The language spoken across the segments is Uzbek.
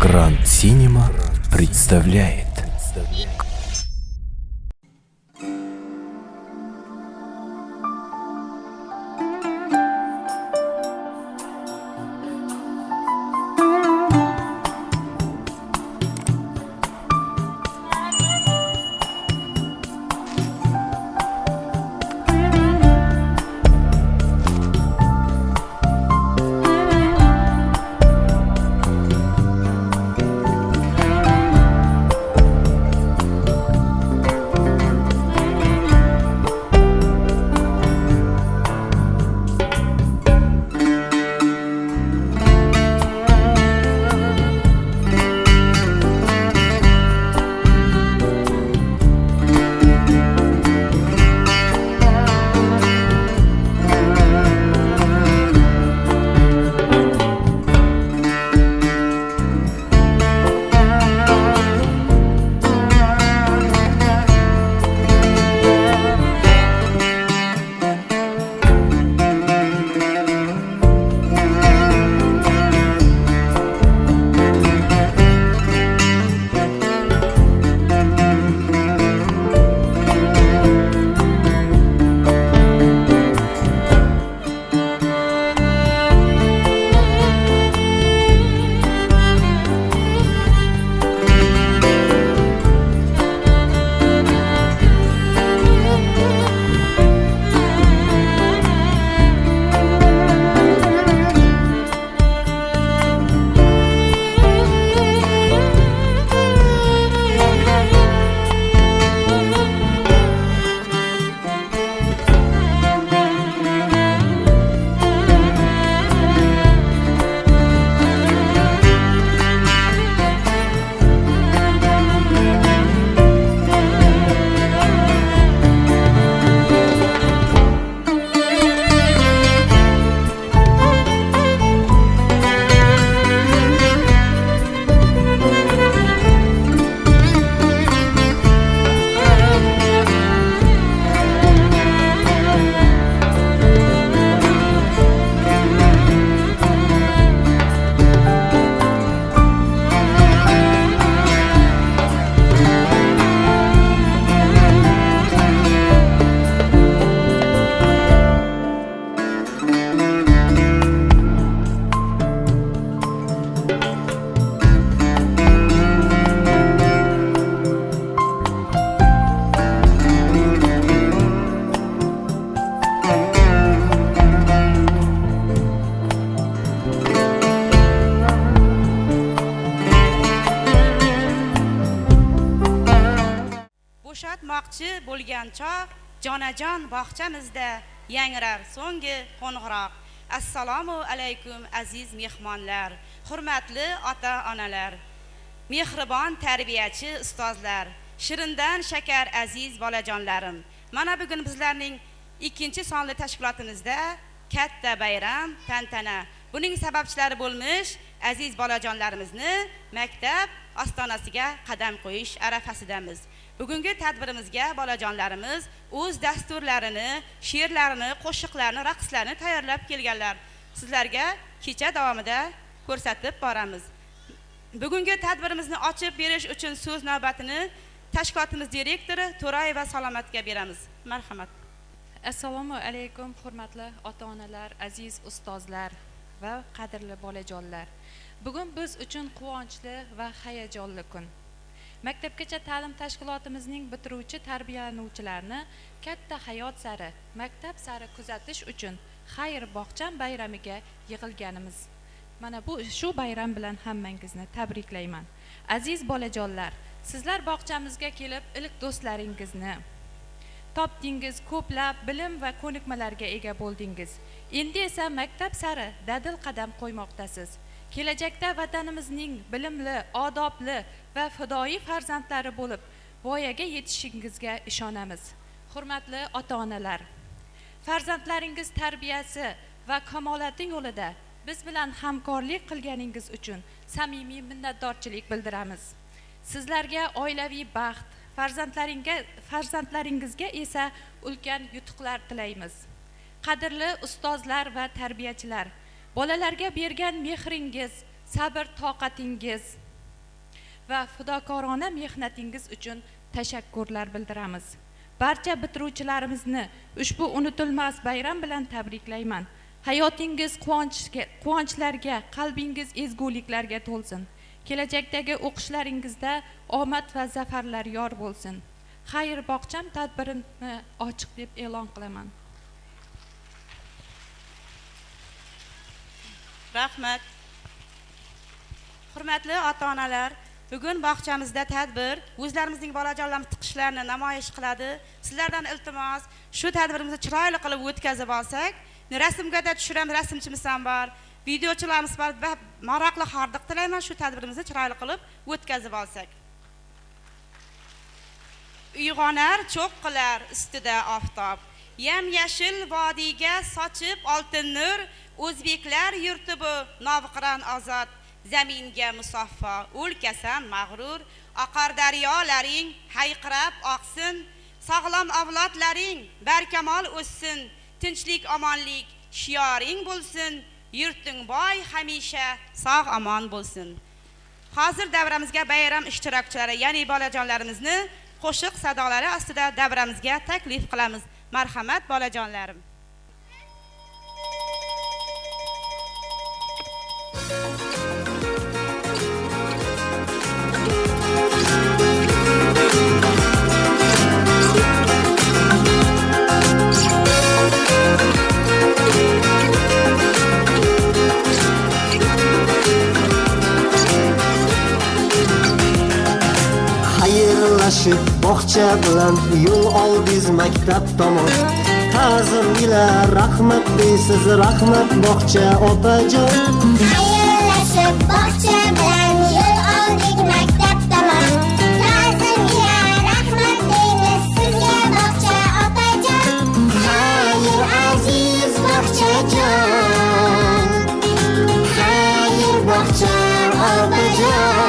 Гранд Синема представляет. Bo'shatmoqchi bo'lgan chog' jonajon bog'chamizda yangrar so'nggi qo'ng'iroq. Assalomu alaykum aziz mehmonlar, hurmatli ota-onalar, mehribon tarbiyachi ustozlar, shirindan shakar aziz bolajonlarim. Mana bugun bizlarning ikkinchi sonli tashkilotimizda katta bayram, tantana. Buning sababchilari bo'lmish aziz bolajonlarimizni maktab ostonasiga qadam qo'yish arafasidamiz. Bugungi tadbirimizga bolajonlarimiz o'z dasturlarini, she'rlarini, qo'shiqlarini, raqslarni tayyorlab kelganlar. Sizlarga kecha davomida ko'rsatib boramiz. Bugungi tadbirimizni ochib berish uchun so'z navbatini tashkilotimiz direktori To'rayeva Salomatga beramiz. Marhamat. Assalomu alaykum hurmatli ota-onalar, aziz ustozlar va qadrli bolajonlar. Bugun biz uchun quvonchli va hayajonli kun. Maktabgacha ta'lim tashkilotimizning bitiruvchi tarbiyalanuvchilarni katta hayot sari, maktab sari kuzatish uchun xayr bog'cham bayramiga yig'ilganimiz. Mana bu shu bayram bilan hammangizni tabriklayman. Aziz bolajonlar, sizlar bog'chamizga kelib ilk do'stlaringizni topdingiz, ko'plab bilim va ko'nikmalarga ega bo'ldingiz. Endi esa maktab sari dadil qadam qo'ymoqdasiz. Kelajakda vatanimizning bilimli, odobli va fidoyi farzandlari bo'lib, voyaga yetishingizga ishonamiz. Hurmatli ota-onalar, farzandlaringiz tarbiyasi va kamolati yo'lida biz bilan hamkorlik qilganingiz uchun samimiy minnatdorchilik bildiramiz. Sizlarga oilaviy baxt, farzandlaringizga esa ulkan yutuqlar tilaymiz. Qadrli ustozlar va tarbiyachilar, bolalarga bergan mehringiz, sabr toqatingiz va fidokorona mehnatingiz uchun tashakkurlar bildiramiz. Barcha bitiruvchilarimizni ushbu unutilmas bayram bilan tabriklayman. Hayotingiz quvonchlarga, qalbingiz ezguliklarga to'lsin. Kelajakdagi o'qishlaringizda omad va zafarlar yor bo'lsin. Xayr bog'cham tadbirini ochiq deb e'lon qilaman. Rahmat. Hurmatli ota-onalar, bugun bog'chamizda tadbir o'zlarimizning bolajonlarimiz chiqishlarini namoyish qiladi. Sizlardan iltimos, shu tadbirimizni chiroyli qilib o'tkazib olsak, rasmga tushiramiz, rasmchimiz ham bor, videochilarimiz bor va maroqli hordiq tilayman shu tadbirimizni chiroyli qilib o'tkazib olsak. Uyg'onar cho'qqilar ustida oftob, yam-yashil vodiyga sochib oltin nur, o'zbeklar yurti bu novqiron ozod, zaminga musaffo, o'lkasan mag'rur, oqar daryolaring hayqirab oqsin, sog'lom avlodlaring barkamol o'ssin, tinchlik omonlik shioring bo'lsin, yurting boy hamisha sog' omon bo'lsin. Hozir davramizga bayram ishtirokchilari, ya'ni bolajonlarimizni qo'shiq sadolari ostida davramizga taklif qilamiz. Marhamat bolajonlarim. Bog'cha bilan yo'l oldiz maktab tomon. Ta'zim ila rahmat deysiz, rahmat bog'cha otajon. Xayrlashib bog'cha bilan yo'l oldik maktab tomon. Ta'zim ila rahmat deymiz sizga bog'cha otajon. Xayr aziz bog'chajon. Xayr bog'cha otajon.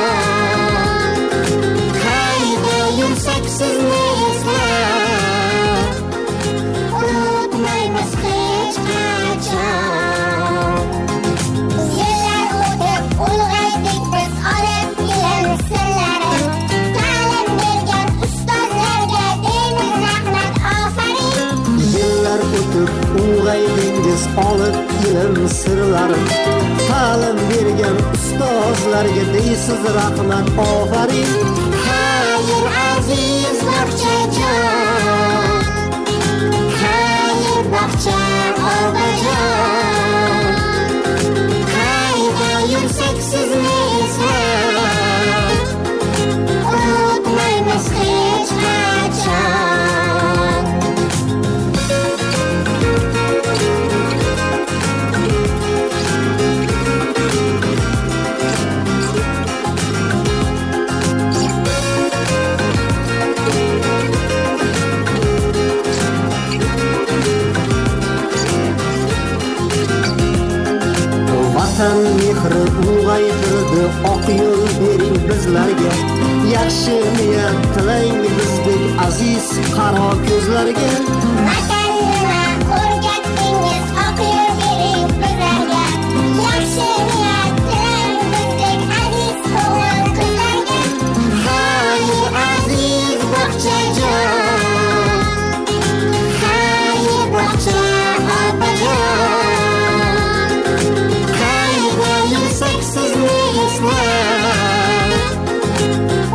Sizni eslab, unutmaymiz hech qachon. Yillar o'tib ulg'aydik biz olib ilm sirlari. Ta'lim bergan ustozlarga deymiz rahmat ofarin. Yillar o'tib ulg'aydingiz olib ilm sirlari. Ta'lim bergan ustozlarga deysiz rahmat ofarin. Xayr aziz bog'chajon, xayr bog'cha otajon. Qayda yursak sizni eslab, unutmaymiz hech qachon. Vatan mehri ulg'aytirdi, oq yo'l bering bizlarga. Yaxshi niyat tilang bizdek aziz qaro ko'zlarga. Vatan nima o'rgatdingiz, oq yo'l bering bizlarga. Yaxshi niyat tilang bizdek aziz qo'g'on qizlarga. Xayr aziz bog'chajon, Xayr bog'cha otajon. sizni eslab,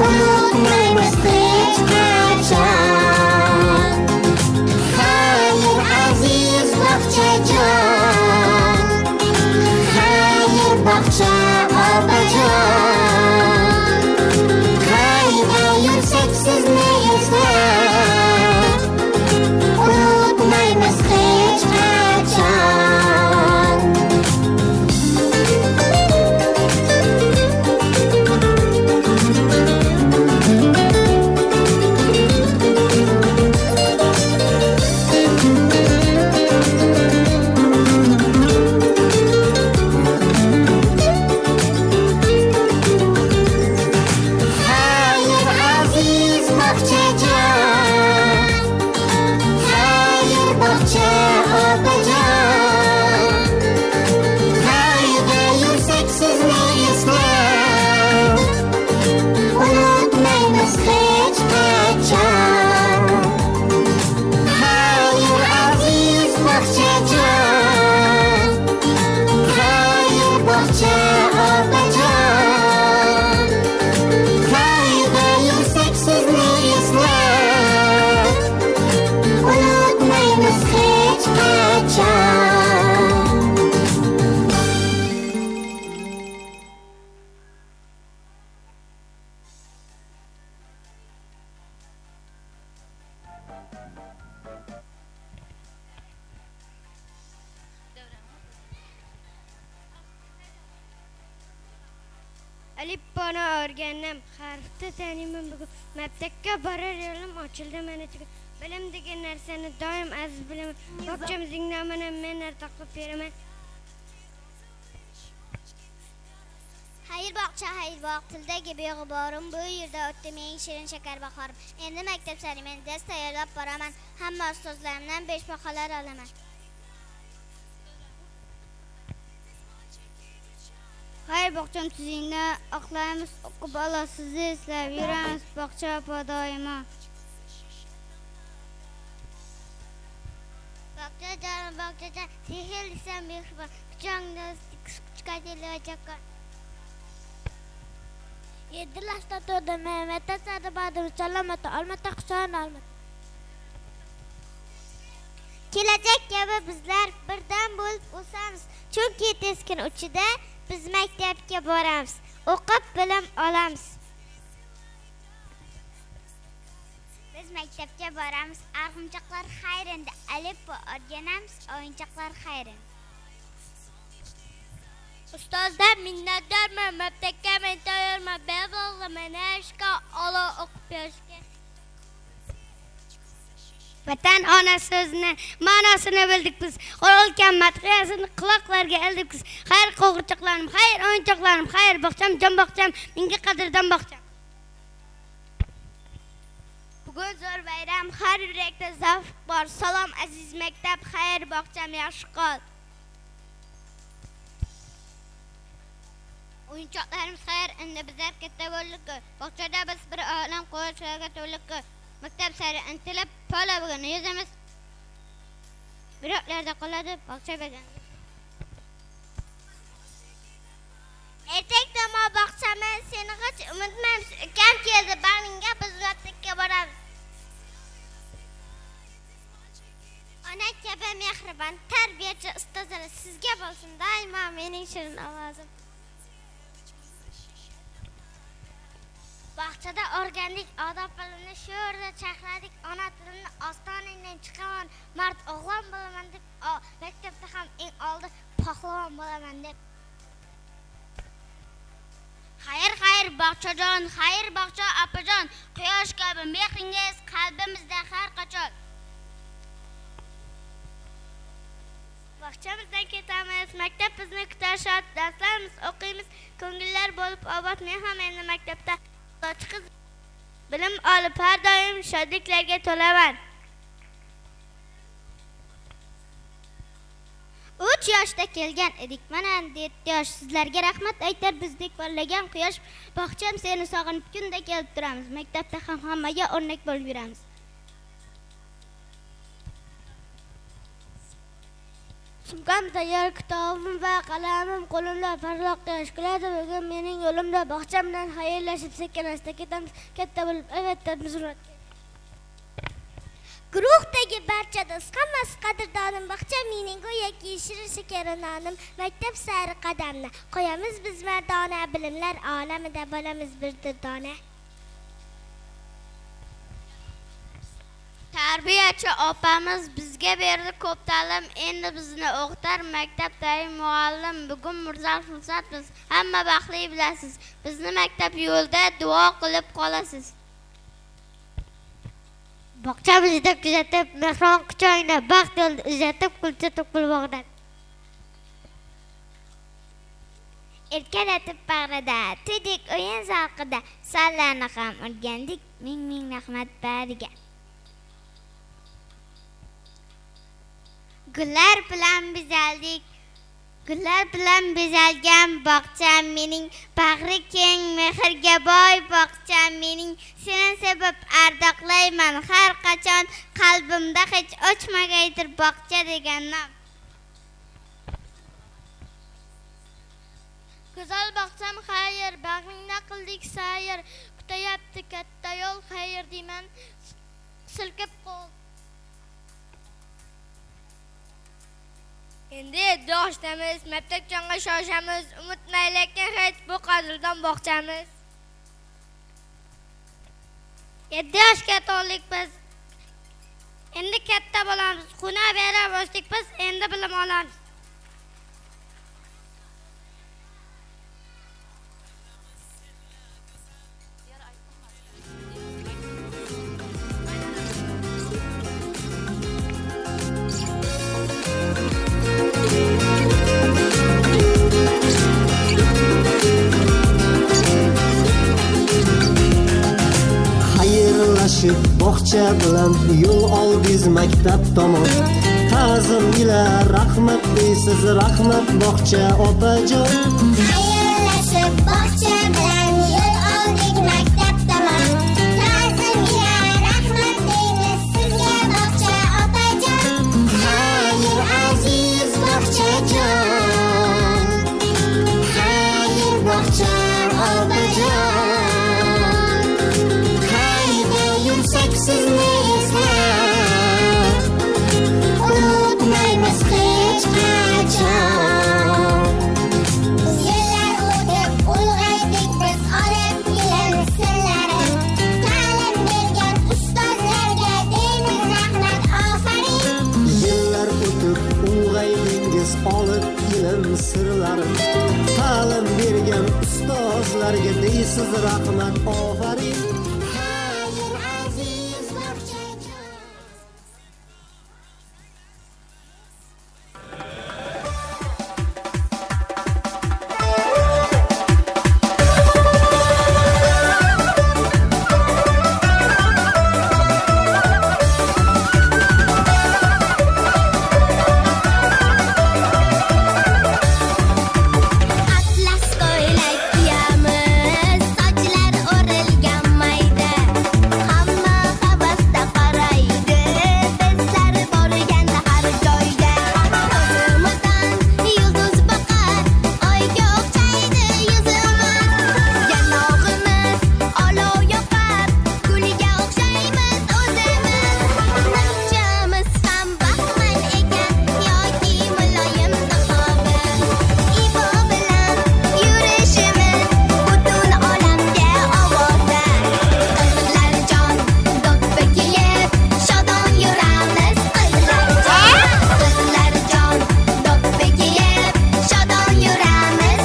unutmaymiz hech qachon. Xayr Alipponi o'rgandim, harfni taniyman bugun. Maktabga borar yo'lim ochildi mana bugun. Bilim degan narsani doim aziz bilaman. Bog'chamizning nomini men taqib beraman. Hayır bog' tildagi beg'uborim bu yerda o'tdi mening shirin shakar bahorim. Endi maktab sari men dars tayyorlab boraman. Hamma ustozlarimdan 5 baholar olaman. Hayır bog'cham sizni oqlaymiz, o'qib olasiz, eslab yuramiz bog'cha doimo. Bog'chajon, sehrlisan mehribon, kuchongda kuchkadilajakka. 7 yoshda to'dim, maktab sari bordim, salomata, olmata quchon olmata. Kelajak kabi bizlar birdan bo'lib o'samiz, chunki teskin uchida biz maktabga boramiz, o'qib bilim olamiz. Biz maktabga boramiz, arg'imchoqlar xayrindi, alif va o'rganamiz, o'yinchoqlar xayrindi. Ustozlar minnatdorman, maktabga men tayyorman, bevog'im menashka ola o'qib berishga. Vatan ona so'zini ma'nosini bildik biz. Qo'rg'ilgan madhiyasini quloqlarga ildik biz. Xayr qo'g'irchoqlarim, xayr o'yinchoqlarim, xayr bog'cham, jon bog'cham, menga qadrdon bog'cham. Bugun zo'r bayram, har yurakda zavq bor. Salom aziz maktab, xayr bog'cham, yaxshi qol. O'yinchoqlarimiz xayr, endi bizlar katta bo'ldik. Bog'chada biz bir olam quvonchlarga to'liq. Maktab sari intilib, pola bugun yuzimiz biroqlarda qoladi, bog'cha bagan. Ertak tomo bog'chaman, seni hech unutmaymiz. Ukam keldi, bag'ringga biz maktabga boramiz. Ona kabi mehribon, tarbiyachi ustozlar sizga bo'lsin doimo mening shirin ovozim. Bog'chada o'rgandik, odob bilimni shu yerda chaqladik, ona tilimni ostoningdan chiqaman, mard o'g'lon bo'laman deb, maktabda ham eng oldi pahlavon bo'laman deb. Xayr bog'chajon, xayr bog'cha opajon, quyosh kabi mehringiz qalbimizda har qachon. Bog'chamizdan ketamiz, maktab bizni kutar shod, darslarimiz o'qiymiz, ko'ngillar bo'lib obod. Men ham endi maktabda chiqib bilim olib har doim shodliklarga to'laman. 3 yoshda kelgan edik, mana 7 yosh. Sizlarga rahmat aytar bizdek parlagan quyosh. Bog'cham seni sog'inib kunda kelib turamiz. Maktabda ham hammaga o'rnak bo'lib yuramiz. Sumkam tayyor, kitobim va qalamim qo'limda parloq quyosh kuladi. Bugun mening yo'limda bog'cham bilan xayrlashib sekin-asta ketamiz. Katta bo'lib albatta Nusrat. Guruhdagi barcha do'st, hammasi qadrdonim, bog'cha mening go'yoki shirin shakaranim. Maktab sari qadamni qo'yamiz biz mardona, bilimlar olamida bo'lamiz bir durdona. Tarbiyachi opamiz bizga berdi ko'p ta'lim, endi bizni o'qitar maktabdagi muallim. Bugun murzal fursat biz, hamma baxtli bilasiz. Bizni maktab yo'lda duo qilib qolasiz. Bog'chamizda kuzatib, mehron quchoqda baxt yo'lda uzatib, kulcha to'qil bog'dan. Erkalatib bag'rida, tedik o'yin zavqida, sallarni ham o'rgandik, ming rahmat bariga. Gullar bilan bezalgan bog'cham mening, bag'ri keng mehrga boy bog'cham mening. Seni sevib ardoqlayman har qachon, qalbimda hech o'chmagaydir bog'cha degan nom. Go'zal bog'cham xayr, bag'ringda qildik sayr, kutayapti katta yo'l xayr deyman, silkib qo'l. Endi yoshdamiz, maktabga shoshamiz, unutmaylik hech bu qadrdon bog'chamiz. 7 yoshga to'ldik biz, endi katta bo'lamiz, xuna berib o'sdik biz, endi bilim olamiz. birlashib bog'cha bilan yo'l oldiz maktab tomon. Ta'zim ila rahmat deysiz, rahmat bog'cha opajon. Xayrlashib bog'cha bilan yo'l oldik maktab tomon. Ta'zim ila rahmat deymiz sizga bog'cha opajon. Xayr aziz bog'chajon, xayr bog'cha opajon. Qayda yursak sizni eslab, unutmaymiz hech qachon. Yillar o'tib ulg'aydik biz olib ilm sirlari. Ta'lim bergan ustozlarga deymiz rahmat ofarin. Yillar o'tib ulg'aydingiz olib ilm sirlari. Ta'lim bergan ustozlarga deysiz rahmat ofarin. Xayr aziz bog'chajon. Atlas ko'ylak kiyamiz, sochlar o'rilgan mayda. Hamma havasda qaraydi, bizlar borganda har joyda. O'zimizdan yulduz boqar, oyga o'xshaydi yuzimiz. Yanog'imiz olov yoqar, gulga o'xshaymiz o'zimiz. Nimchamiz ham baxmal ekan, yoki muloyim sahoba. Ibo bilan yurishimiz butun olamga ovoza. Qizlarjon do'ppi kiyib shodon yuramiz. Qizlarjon do'ppi kiyib shodon yuramiz.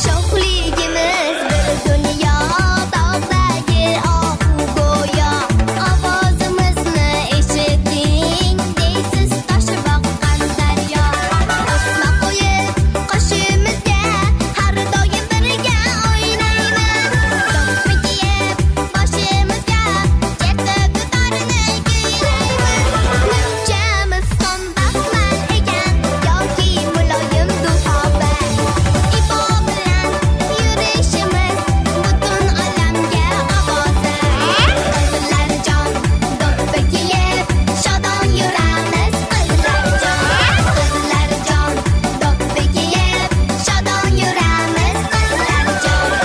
Sho'xligimiz bir dunyo, tog'dagi ohu go'yo. Ovozimizni eshiting, deysiz tosh boqqan daryo. O'sma qo'yib qoshimizga, har doim birga o'ynaymiz. Do'ppi kiyib boshimizga, cherta dutorni kuylaymiz. Nimchamiz ham baxmal ekan, yoki muloyim duxoba. Ibo bilan yurishimiz butun olamga ovoza. Qizlarjon do'ppi kiyib shodon yuramiz. Qizlarjon do'ppi kiyib shodon yuramiz. Qizlarjon do'ppi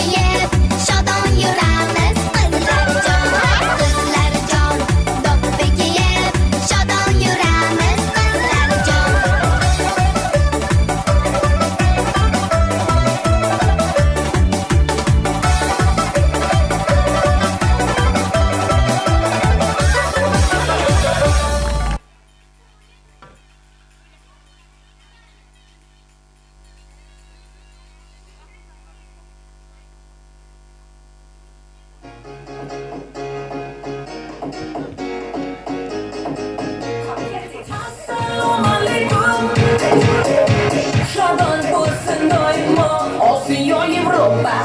kiyib shodon yuramiz. Qizlarjon do'ppi kiyib shodon yuramiz. Shodon bo'lsin doimo Osiyo Yevropa.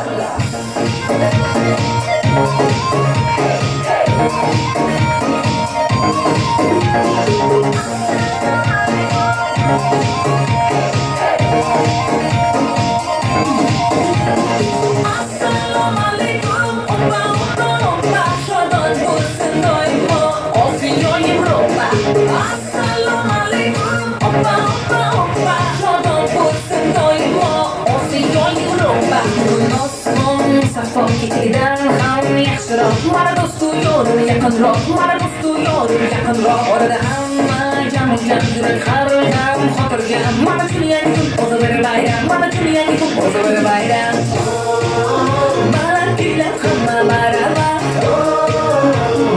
Assalomu alaykum, oppa, oppa, oppa. Shodon bo'lsin doimo Osiyo Yevropa. Assalomu alaykum, oppa, oppa, oppa. Shodon bo'lsin doimo Osiyo Yevropa. Osmon safo ketidan ham yaxshiroq. Mara do'stu yo'lim yaqinroq, mara do'stu yo'lim yaqinroq. Orada hamma jam yurak har dam xotirjam. Mana kulgan kun o'zida bo'lsa bir bayram. Baland kuylar hamma baravar.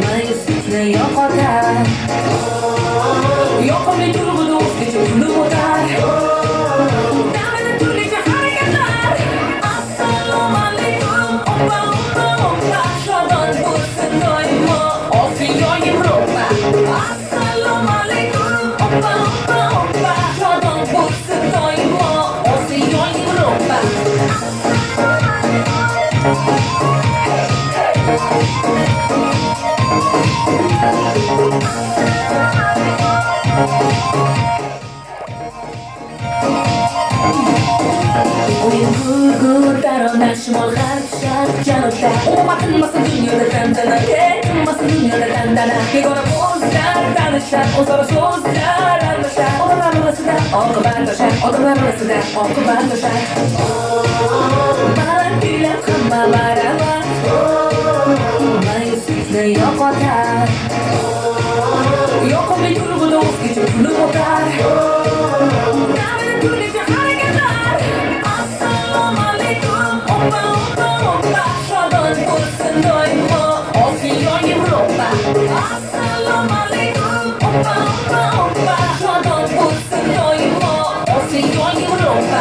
Mayuslikni yo'qotar. Yoqimli turg'uda o'zgacha kulib o'tar. Davada turlicha harakatlar. Assalomu alaykum, oppa, oppa, oppa. Shodon bo'lsin doimo, Osiyo Yevropa. Assalomu alaykum, oppa, oppa, oppa. Shodon bo'lsin doimo, Osiyo Yevropa. O'yin gurgur taronar shimol g'arb sharq janubda umuman tinmasin dunyoda tantana tinmasin dunyoda tantana begona ko'zlar tanishlar o'zaro so'zlar almashar odamlar orasida oqibat toshar odamlar orasida oqibat toshar baland kuylar hamma baravar mayuslikni yo'qotar yoqimli turg'uda o'zgacha kulib o'tar davada turlicha harakatlar. Assalomu alaykum, oppa, oppa, oppa. Shodon bo'lsin doimo, Osiyo Yevropa. Assalomu alaykum, oppa, oppa, oppa. Shodon bo'lsin doimo, Osiyo Yevropa.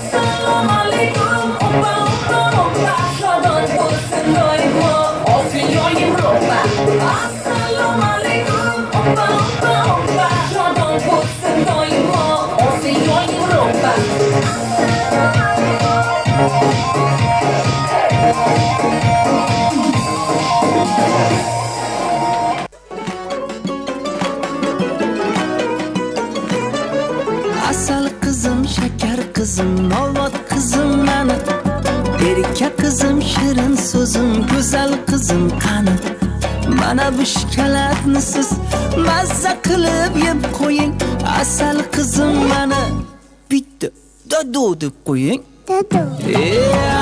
Assalomu alaykum, oppa, oppa, oppa. Shodon bo'lsin doimo, Osiyo Yevropa. Assalomu alaykum, oppa, oppa, oppa. Shodon bo'lsin doimo, Osiyo Yevropa. Asal qizim, shakar qizim, novvot qizim mani. Erka qizim, shirin so'zim, go'zal qizim qani. Mana bu shikolatni siz mazza qilib yeb qo'ying. Asal qizim mani. Bitta dodo deb qo'ying. Dodo.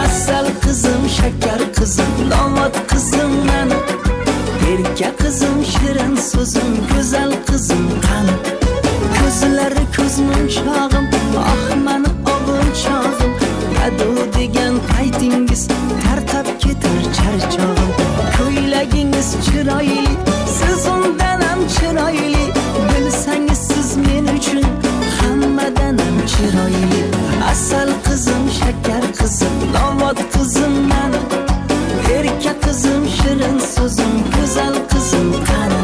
Asal qizim, shakar qizim, novvot qizim mani. Erka qizim, shirin so'zim, go'zal qizim qani. Ko'zlari ko'zmunchog'im, ah mani ovunchog'im. Ado degan paytingiz tarqab ketar charchog'im. Ko'ylagingiz chiroyli, siz undan ham chiroyli. Bilsangiz siz men uchun hammadan ham chiroyli. Asal qizim, shakar qizim, novvot qizim mani. Erka qizim, shirin so'zim, go'zal qizim qani.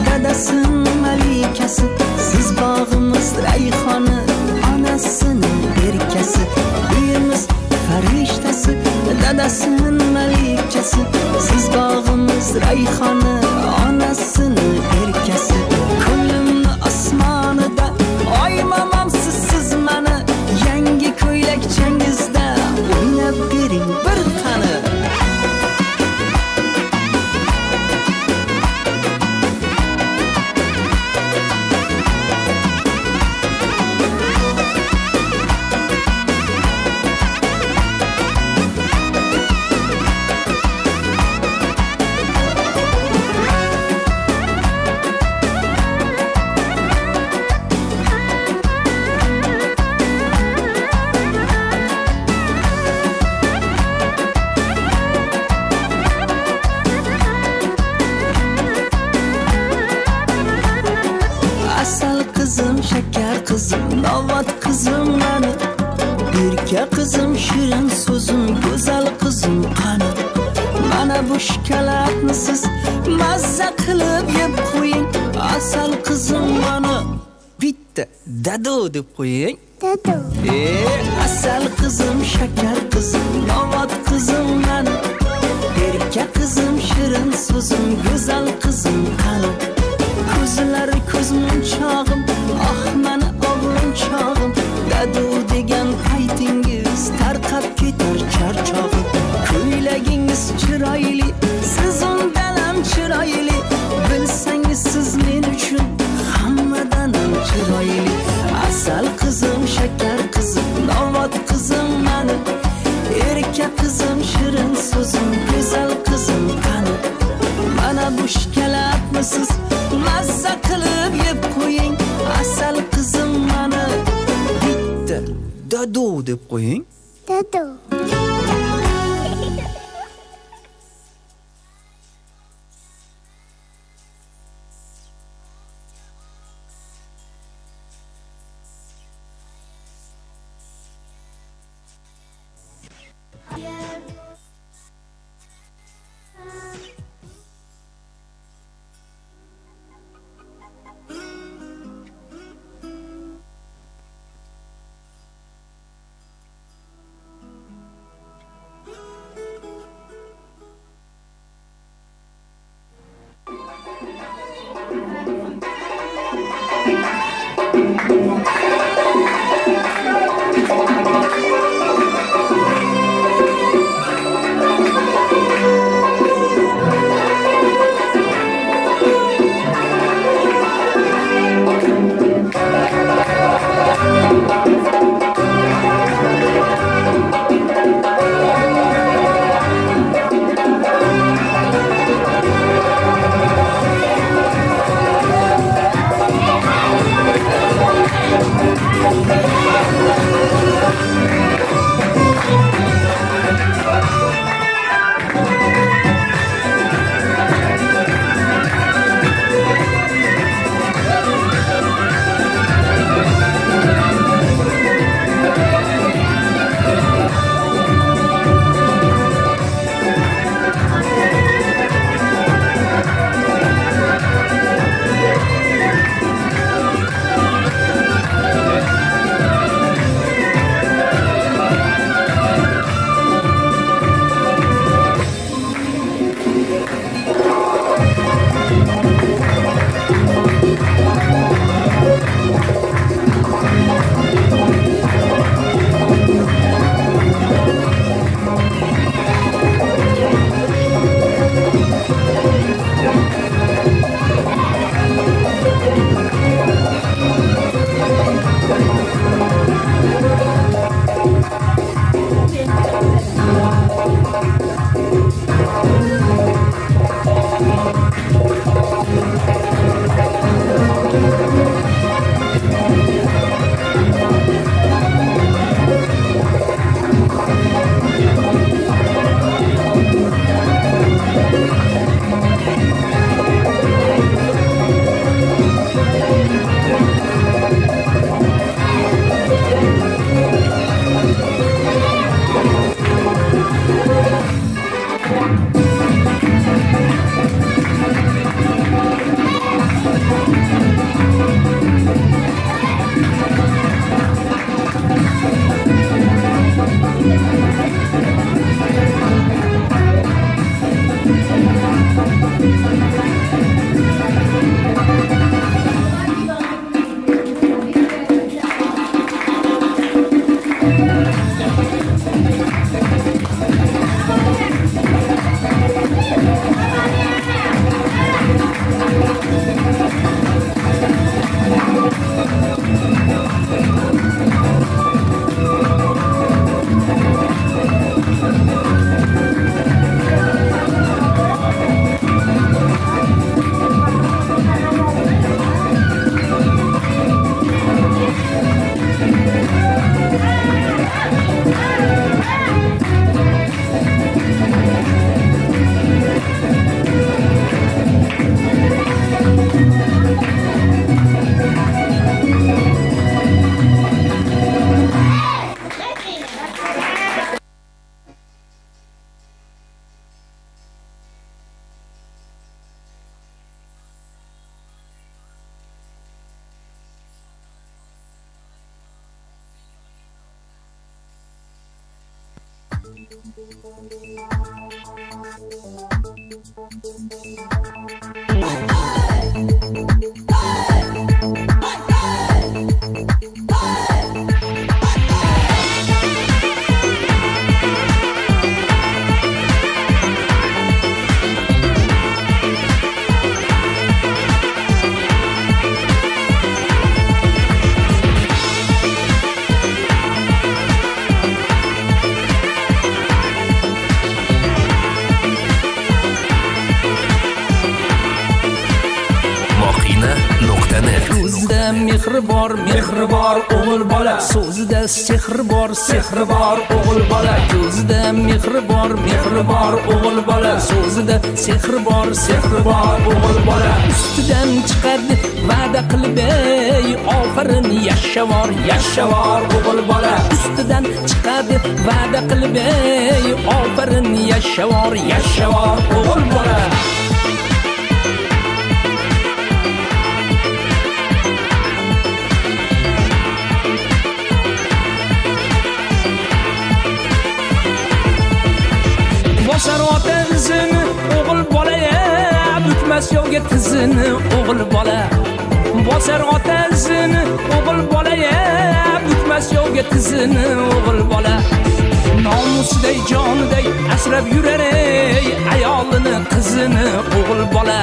Dadasın malikasi, siz bağımız rayhoni, anasının erkasi. Uyimiz fariştasi, dadasın malikasi, siz bağımız rayhoni, anasının erkasi. Ko'nglimni osmonida oymamamsiz siz mani, yangi ko'ylakchangizda o'ynab bering bir qani. Novvot qizim mani. Erka qizim, shirin so'zim, go'zal qizim qani. Mana bu shikolatni siz mazza qilib yeb qo'ying. Asal qizim mani. bitta dado deb qo'ying. Dadu. Asal qizim, shakar qizim, novat qizim mani. Erka qizim, shirin so'zim, go'zal qizim qani. Ko'zlari ko'zmunchog'im, ah mani o'g'linchog'im. Dadu degan paytingiz tarqab ketar charchog'im. Ko'ylagingiz chiroyli, siz undan ham chiroyli. Bilsangiz siz men uchun hammadan ham chiroyli. Asal qizim, shakar qizim, novat qizim mani. Erka qizim, shirin so'zim, go'zal qizim qani. Mana bu shkalatmisiz, mazza qilib yeb qo'ying. Asal qizim mani. Bitta dado deb qo'ying. Dadu. Moqina.net Ko'zida mehri bor o'g'il bola, so'zida sehri bor o'g'il bola. Ko'zida mehri bor o'g'il bola, so'zida sehri bor o'g'il bola. Ustidan chiqadi va'da qilib, ey ofarin yashavor o'g'il bola. Ustidan chiqadi va'da qilib, ey ofarin yashavor o'g'il bola. Bosar ota izini o'g'il bola, bukmas yovga tizini o'g'il bola. Bosar ota izini o'g'il bola, bukmas yovga tizini o'g'il bola. Nomusday joniday asrab yurar ey ayolini qizini o'g'il bola.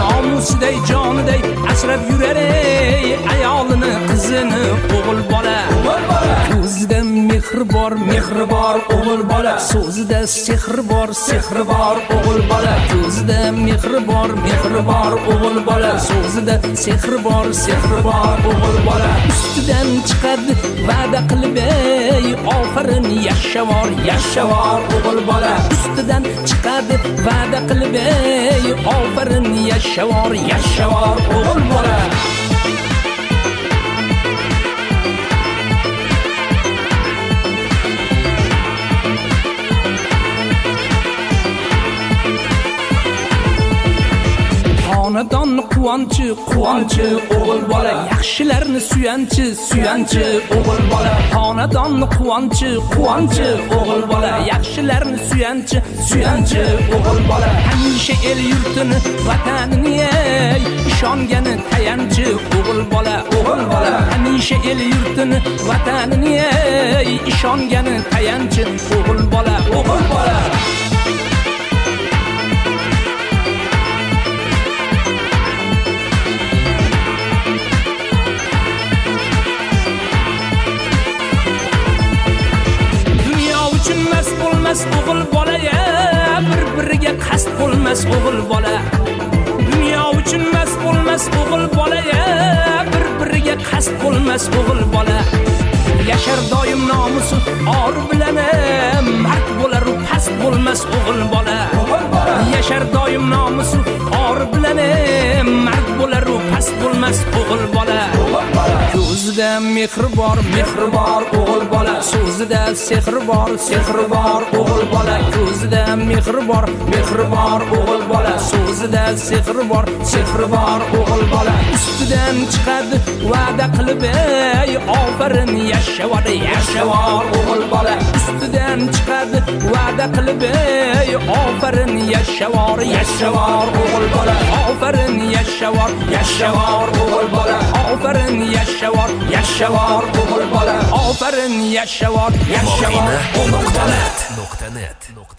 Nomusday joniday asrab yurar ey ayolini qizini o'g'il bola. Ko'zida mehri bor o'g'il bola, so'zida sehri bor o'g'il bola. Ko'zida mehri bor o'g'il bola, so'zida sehri bor o'g'il bola. Ustidan chiqadi va'da qilib, ey ofarin yashavor o'g'il bola. Ustidan chiqadi va'da qilib, ey ofarin yashavor o'g'il bola. Xonadon quvonchi o'g'il bola, yaxshilarni suyanchi o'g'il bola. Xonadon quvonchi o'g'il bola, yaxshilarni suyanchi o'g'il bola. Hamisha el yurtini vatanini ey ishongani tayanchi o'g'il bola. Hamisha el yurtini vatanini ey ishongani tayanchi o'g'il bola. Bo'lmas o'g'il bola, bir-biriga qasd bo'lmas o'g'il bola. Dunyo uchun mas bo'lmas o'g'il bola, bir-biriga qasd bo'lmas o'g'il bola. Yashar doim nomusi or bilan, mard bo'lar u past bo'lmas o'g'il bola. Yashar doim nomusi or bilan, mard bo'lar u past bo'lmas o'g'il bola. Ko'zida mehri bor o'g'il bola, so'zida sehri bor o'g'il bola. Ko'zida mehri bor o'g'il bola, so'zida sehri bor o'g'il bola. Ustidan chiqadi va'da qilib, ey ofarin yashavor o'g'il bola. Ustidan chiqadi va'da qilib, ey ofarin yashavor o'g'il bola. Ofarin yashavor o'g'il bola. Ofarin yashavor o'g'il bola. Ofarin yashavor Moqina.net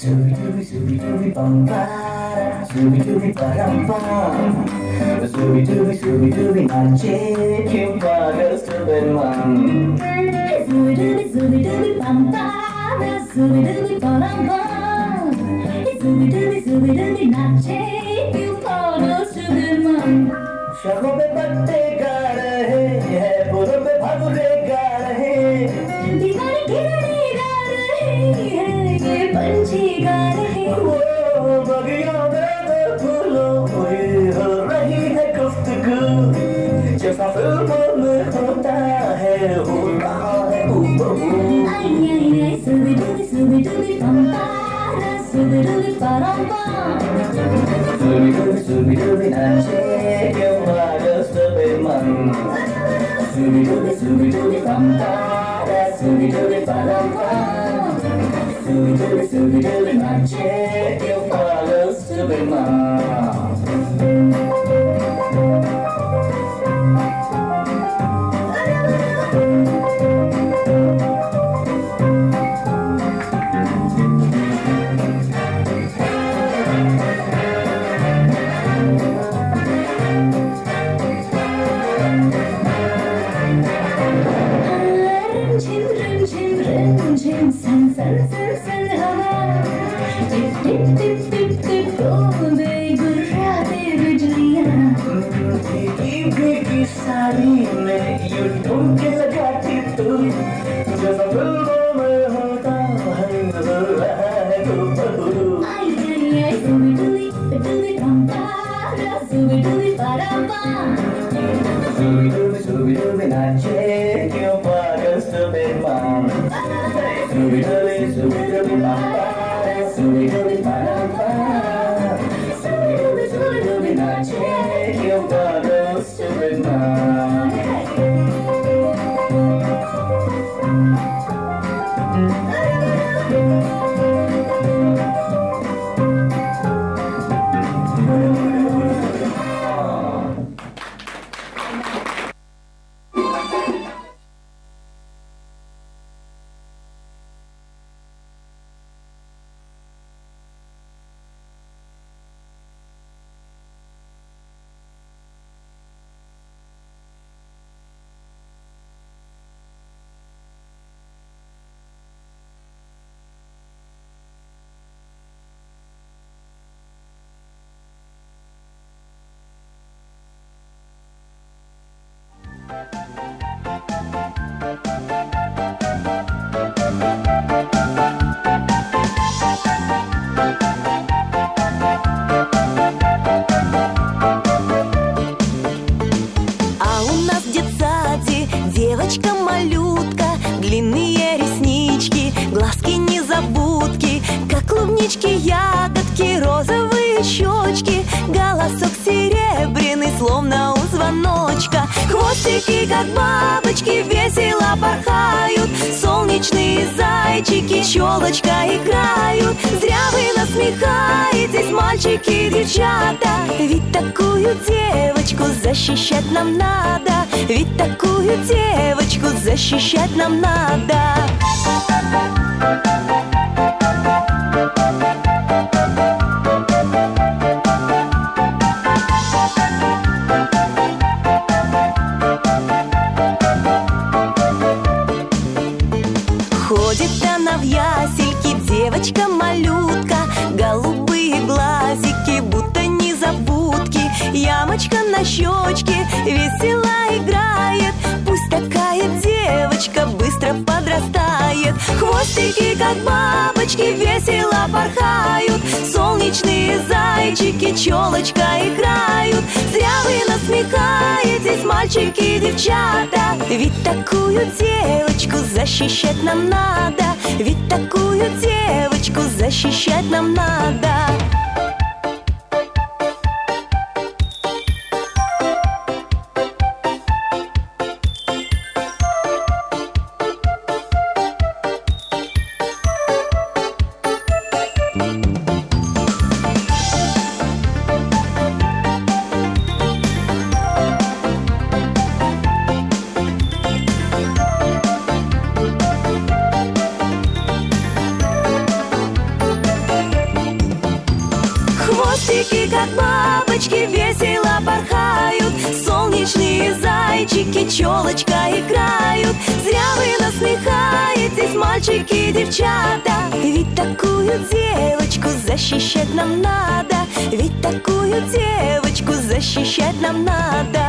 Zooby dooby dooby bum ba, zooby dooby ba dum bum. Zooby dooby nache kyun pagal stupid mom. Zooby dooby bum ba, zooby dooby ba dum bum. Zooby dooby nache kyun pagal stupid mom. शखों पे पत्ते गा रहे हैं, बुरों पे भगुरे गा रहे हैं, दीवार गिरने गा रहे हैं, ये पंछी गा रहे हैं। वो बगियों में तो फूलों हुई हो रही है गुफ्तगू, जैसा फिल्मों में होता है हो रहा है हूबहू। आई Zooby dooby bum ba, zooby dooby ba dum bum. Zooby dooby nache kyun pagal stupid mom. Zooby dooby bum ba, zooby dooby ba dum bum. Zooby dooby nache kyun pagal stupid mom. Rim झिम सन सन सन सन हवा tip tip tip tip tip बोले गुर्राते बिजलियां की साड़ी में यूं ठुमके लगाती तू, जैसा फिल्मों में होता है हो रहा है हूबहू। आई Zooby dooby bum ba, zooby dooby ba dum bum. Zooby dooby nache kyun pagal stupid mom. Zooby dooby bum ba, zooby dooby ba dum bum. Zooby dooby nache kyun pagal stupid mom. А у нас в детсаде девочка-малютка, длинные реснички, глазки незабудки, как клубнички, ягодки, розовые щечки, голосок серебряный, словно у звоночка, хвостики, как бабочки, весело порхают, солнечные зайчики, челочка играют. Зря вы насмехаетесь, мальчики, девчата, ведь такую девочку защищать нам надо, ведь такую девочку защищать нам надо. Ходит она в ясельки, девочка-малютка, голубые глазики, будто незабудки, ямочка на щечке, весело играет. Пусть такая девочка быстро подрастает. Хвостики, как бабочки, весело порхают, солнечные зайчики, челочка играют. Зря вы насмехаетесь, мальчики, девчата, ведь такую девочку защищать нам надо, ведь такую девочку защищать нам надо. мальчики, челочка играют. Зря вы насмехаетесь, мальчики и девчата. Ведь такую девочку защищать нам надо. Ведь такую девочку защищать нам надо.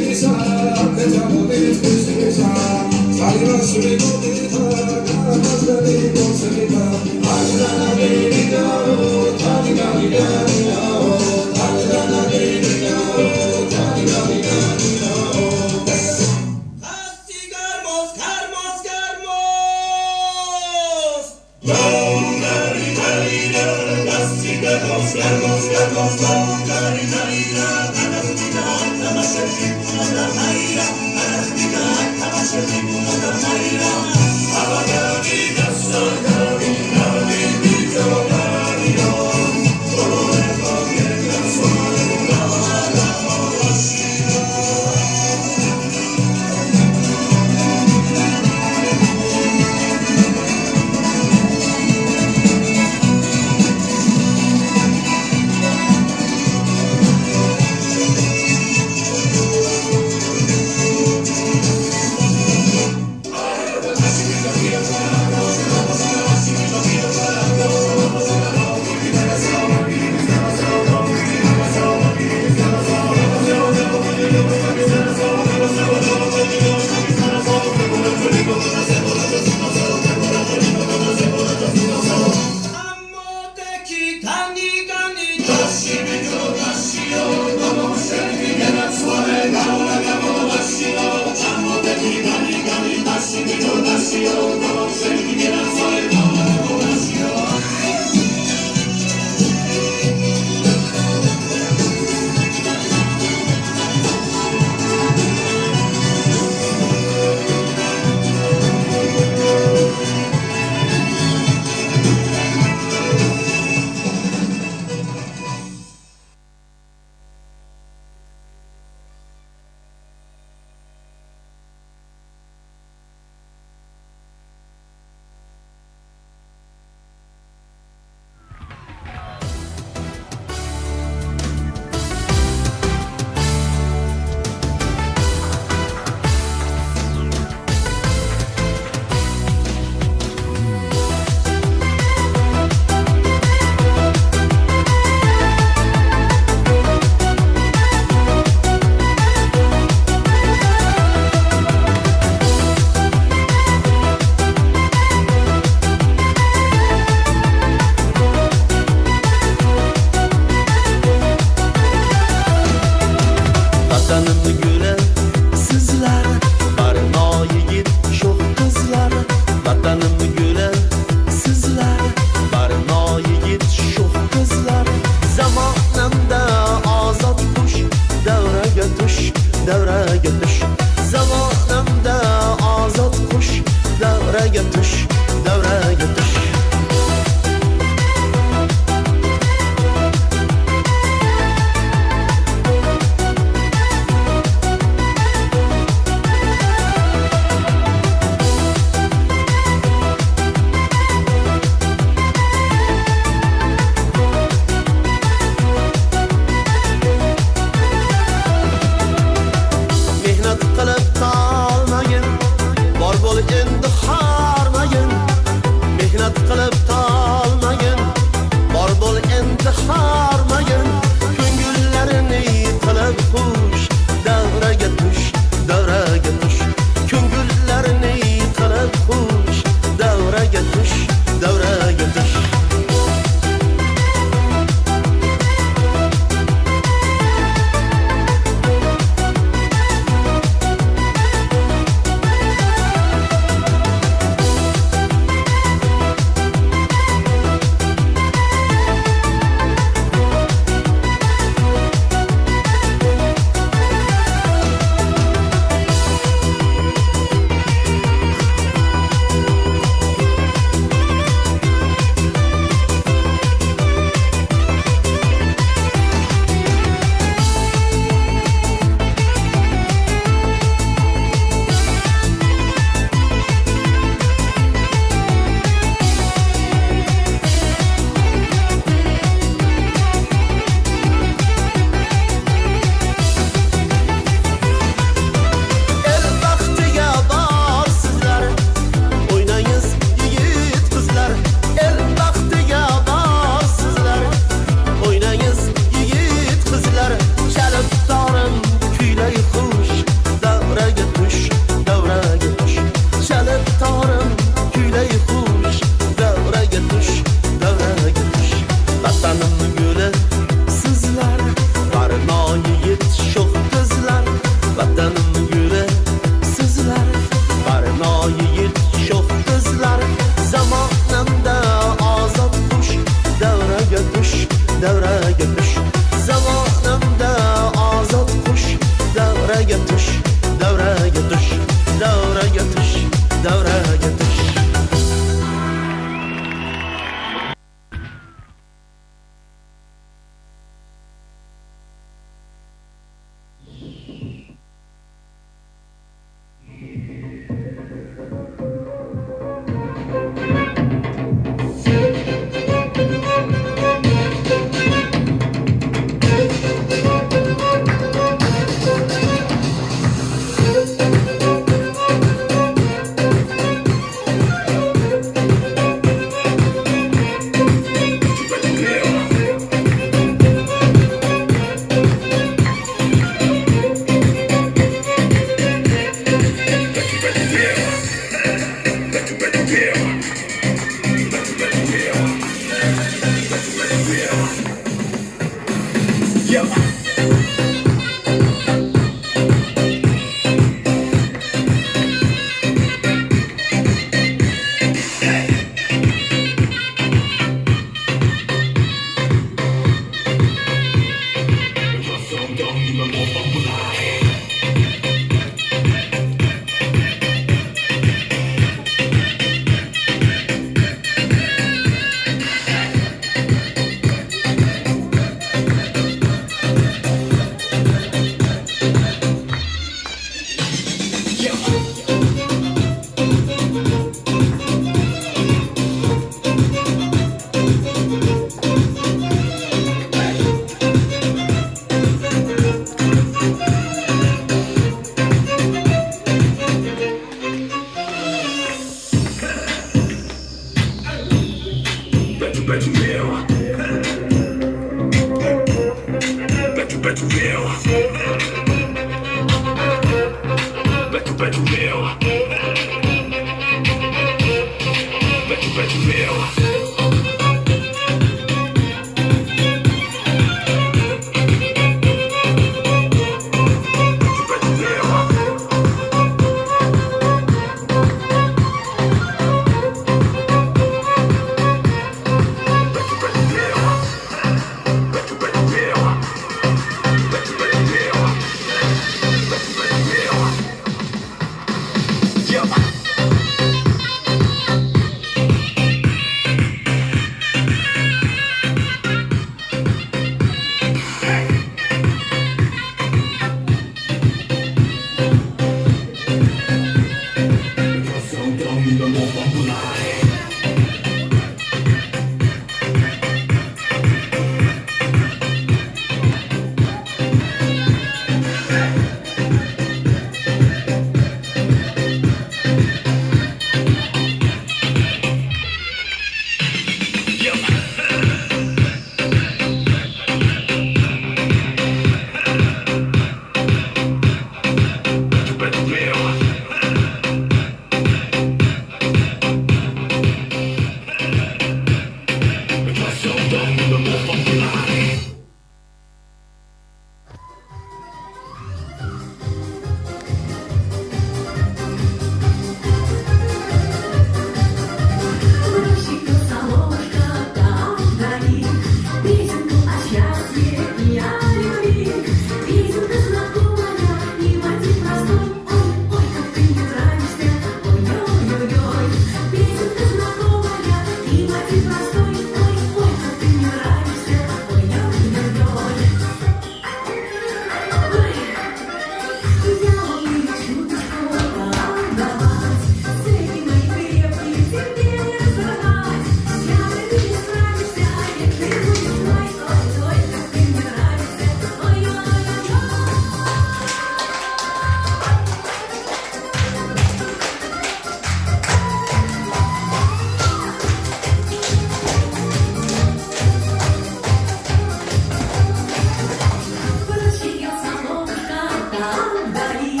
вдали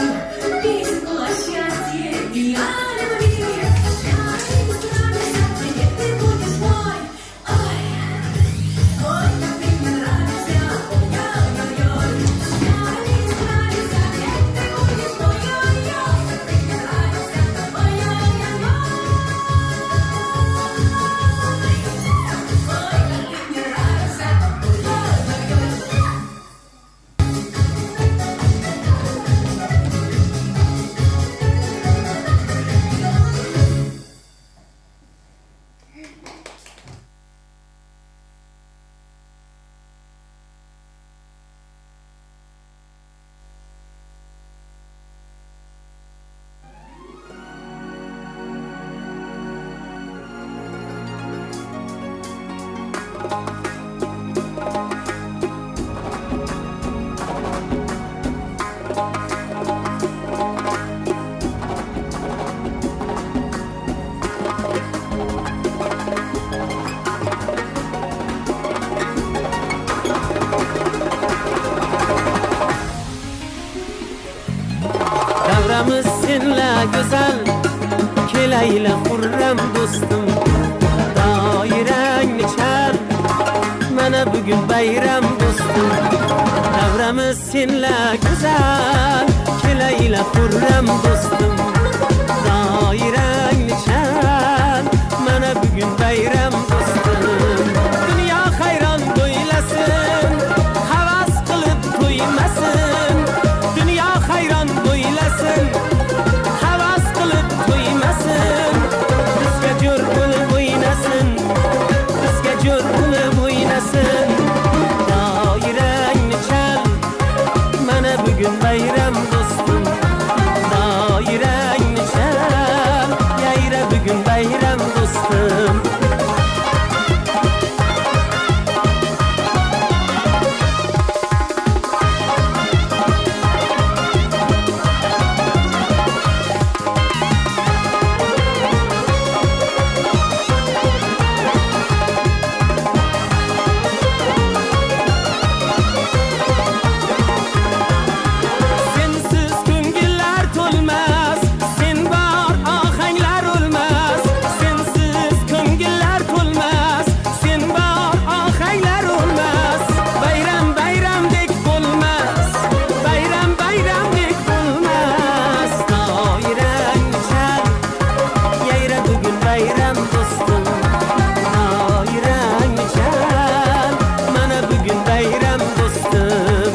песенку о счастье и о любви. Шарик нравится, теперь ты будешь мой. Ой, ой, как ты мне нравишься, ой-ой-ой. Шарик нравится, теперь ты будешь мой. Ой-ой, как ты мне нравится, ой-ой-ой. Ой, как ты мне нравишься, ой-ой-ой. Davramiz senla go'zal, kelayla xurram do'stim. Doirangni chal, mana bugun bayram do'stim. Davramiz senla go'zal, kelayla xurram do'stim. Doirangni chal, mana bugun bayram do'stim. Dunyo hayron bo'ylasin, havas qilib to'ymasin. Dunyo hayron bo'ylasin, havas qilib to'ymasin. Bizga jo'r bo'lib o'ynasin, bizga jo'r bo'lib o'ynasin. Doirangni chal, mana bugun bayram do'stim. Doirangni chal, yayra bugun bayram do'stim. Sensiz ko'ngillar to'lmas, sen bor ohanglar o'lmas. Sensiz ko'ngillar to'lmas, sen bor ohanglar o'lmas. Bayram bayramdek bo'lmas, bayram bayramdek bo'lmas. Doirangni chal, yayra bugun bayram do'stim. Doirangni chal, mana bugun bayram do'stim.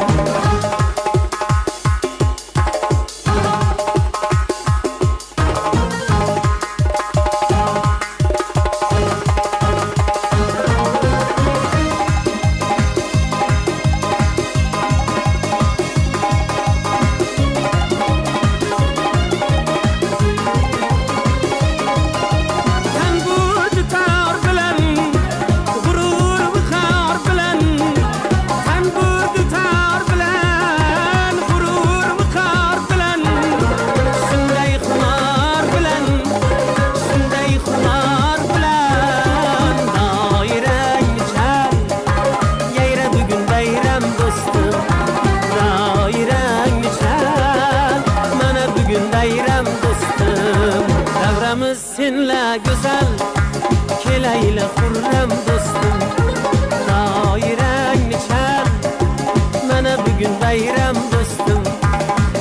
Tan bu dutor bilan, g'urur viqor bilan. Tan bu dutor bilan, g'urur viqor bilan. Shunday xumor bilan, shunday xumor bilan. Doirangni chal, yayra bugun bayram do'stim. Doirangni chal, mana bugun bayram do'stim. Davramiz senla go'zal, kelayla xurram do'stim. Doirangni chal, mana bugun bayram do'stim.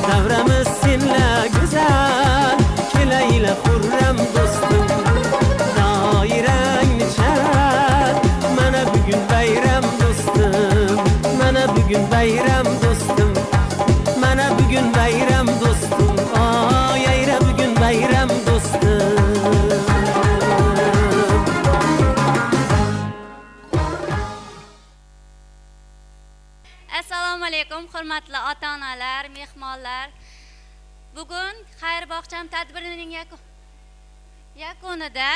Davramiz senla go'zal, kelayla xurram do'stim. Doirangni chal, mana bugun bayram do'stim. Mana bugun bayram do'stim. Mana bugun bayram do'stim. Yayra bugun bayram do'stim. Assalomu alaykum hurmatli ota-onalar, mehmonlar. Bugun xayr bog'cham tadbirining yakunida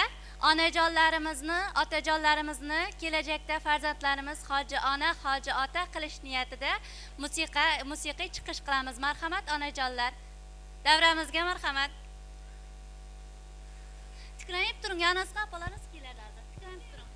onajonlarimizni, otajonlarimizni kelajakda farzandlarimiz hoji ona, hoji ota qilish niyatida musiqiy chiqish qilamiz. Marhamat onajonlar. Davramizga marhamat. Tiklanib turing, yonasqa apalarimiz keladi. Tiklanib turing.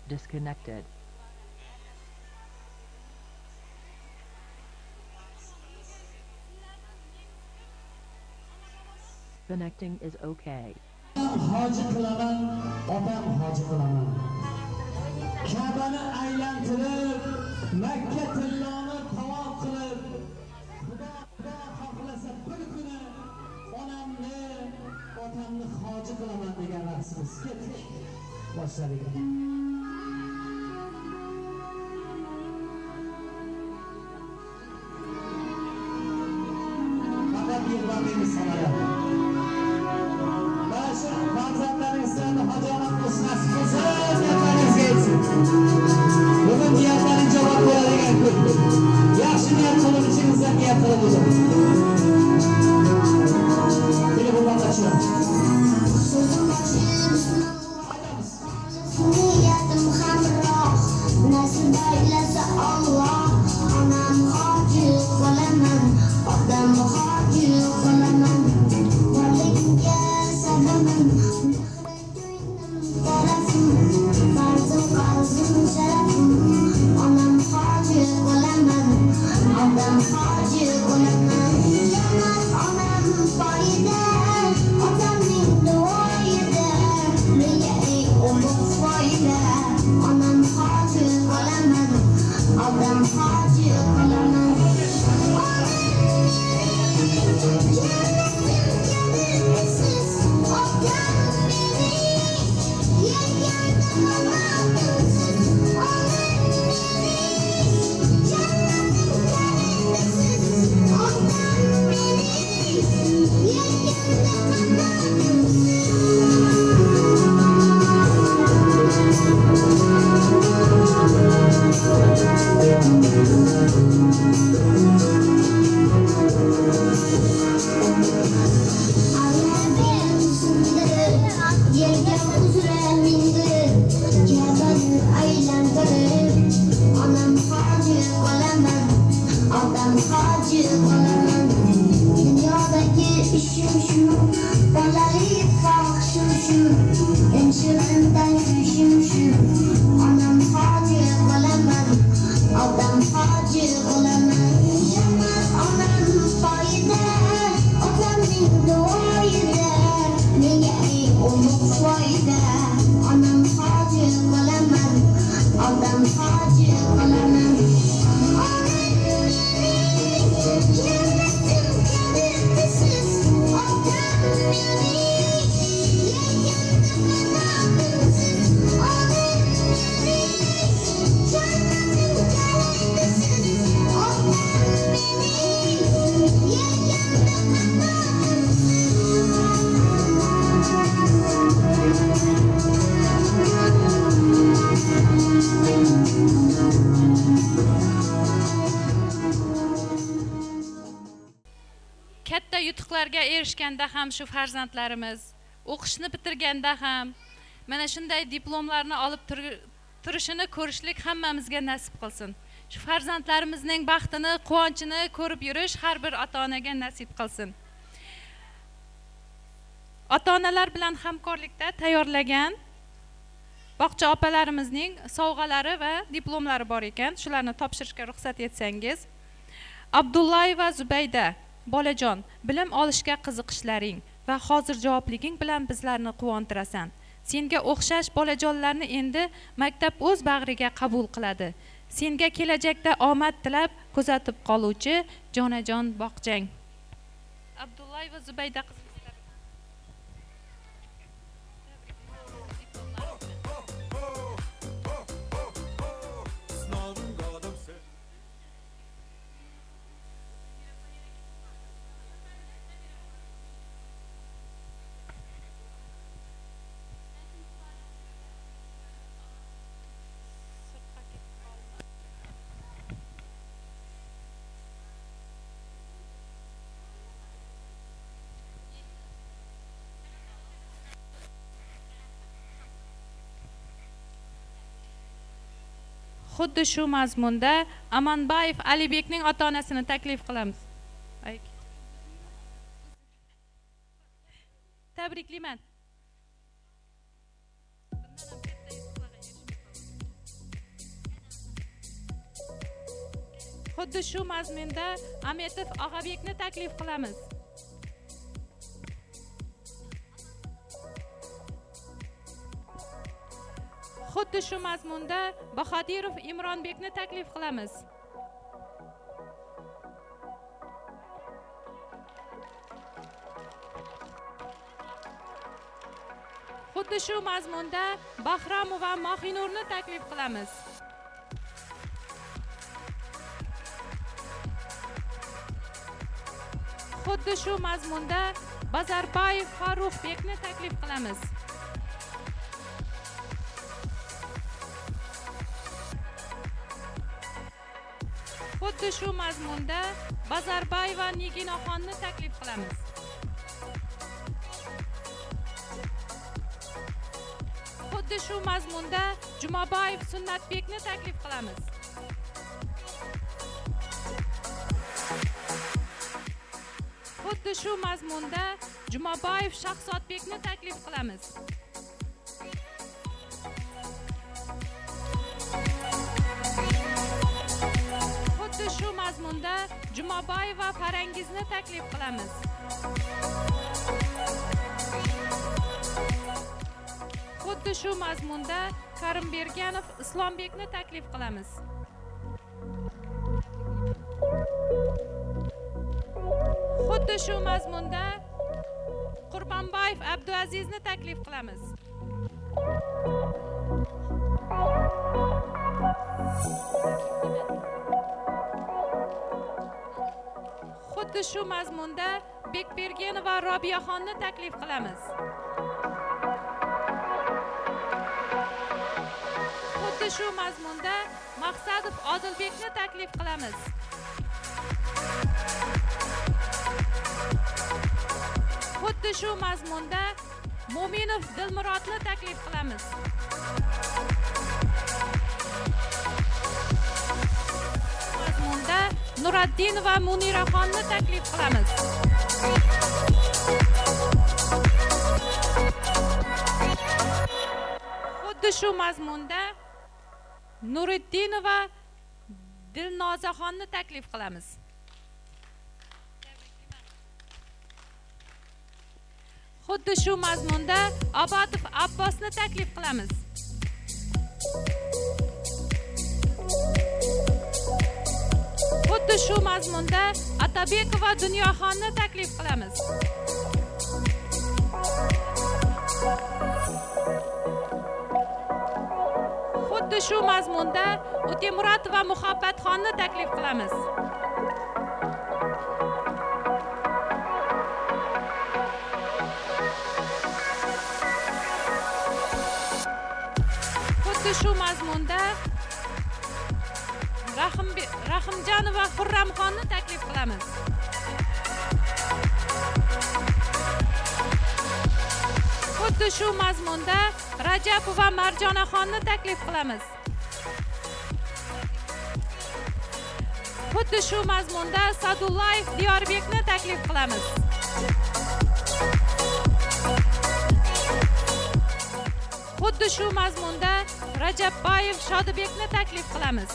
disconnected. Connecting is okay. Hoji qilaman, otam hoji qilaman. Kabani aylantirib, Makka tilloni tavof qilib, Xudo xohlasa bir kuni onamni, otamni hoji qilaman degan raqsimiz. Ketdik. Boshladik. Faqat yig'lamaymiz samarada. Farzandlaringizlarni hojomat qilish nasib qilsa, niyatlaringizga yetsin. Bugun niyatlaring javob beradigan kun. Yaxshi niyat qilib ichingizdan niyat qilib o'ting. Telefondan oching. Niyatim hamroh, nasib aylasa Alloh. Onam hoji bo'laman, odam hoji bo'laman. Borligimga sabaman, farzim qarzim sharafim. Onam hoji bo'laman, odam hoji bo'laman. Jannat onam poyida, otamning duoyida. Menga eng ulug' foyda. Onam hoji bo'laman, odam hoji bo'laman. Katta yutuqlarga erishganda ham shu farzandlarimiz, o'qishni bitirganda ham mana shunday diplomlarni olib turishini ko'rishlik hammamizga nasib qilsin. Shu farzandlarimizning baxtini, quvonchini ko'rib yurish har bir ota-onaga nasib qilsin. Ota-onalar bilan hamkorlikda tayyorlagan bog'cha opalarimizning sovg'alari va diplomlari bor ekan. Shularni topshirishga ruxsat etsangiz. Abdullayeva Zubayda, bolajon, bilim olishga qiziqishlaring va hozir javobliging bilan bizlarni quvontirasan. Senga o'xshash bolajonlarni endi maktab o'z bag'riga qabul qiladi. Senga kelajakda omad tilab kuzatib qoluvchi jonajon boqchang. Abdullayeva Zubayda qiz. Xuddi shu mazmunda Amanbayev Alibekning ota-onasini taklif qilamiz. Tabriklayman. Xuddi shu mazmunda Ametov Og'abekni taklif qilamiz. Xuddi shu mazmunda Bahodirov Imronbekni taklif qilamiz. Xuddi shu mazmunda Bahramova Mohinurni taklif qilamiz. Xuddi shu mazmunda Bazarbayev Farruxbekni taklif qilamiz. Xuddi shu mazmunda Bazarbayeva Niginaxonni taklif qilamiz. Xuddi shu mazmunda Jumabayev Sunnatbekni taklif qilamiz. Xuddi shu mazmunda Jumabayev Shahzodbekni taklif qilamiz. Xuddi shu mazmunda Jumabayeva Farangizni taklif qilamiz. Xuddi shu mazmunda Karimberganov Islombekni taklif qilamiz. Xuddi shu mazmunda Qurbonboyev Abduazizni taklif qilamiz. Xuddi shu mazmunda Bekbergenova Robiyaxonni taklif qilamiz. Xuddi shu mazmunda Maqsadov Odilbekni taklif qilamiz. Xuddi shu mazmunda Mo'minov Dilmurodni taklif qilamiz. Mazmunda Nuraddinova Muniraxonni taklif qilamiz. Xuddi shu mazmunda Nuriddinova Dilnozaxonni taklif qilamiz. Xuddi shu mazmunda Abadov Abbosni taklif qilamiz. Xuddi shu mazmunda Atabekova Dunyoxonni taklif qilamiz. Xuddi shu mazmunda Utemuratova Muhabbatxonni taklif qilamiz. Xuddi shu mazmunda Rahimjanova Xurramxonni taklif qilamiz. Xuddi shu mazmunda Rajapova Marjonaxonni taklif qilamiz. Xuddi shu mazmunda Sadullayev Diyorbekni taklif qilamiz. Xuddi shu mazmunda Rajabbayev Shodibekni taklif qilamiz.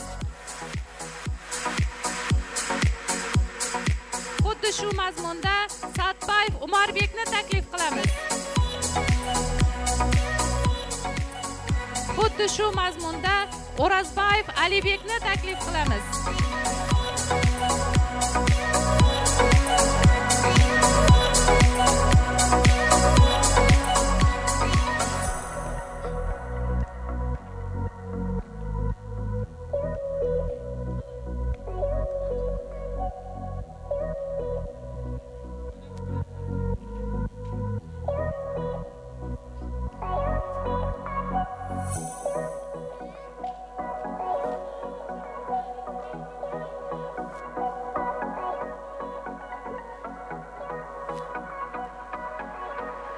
Xuddi shu mazmunda Satbayev Umarbekni taklif qilamiz. Xuddi shu mazmunda O'razbayev Alibekni taklif qilamiz.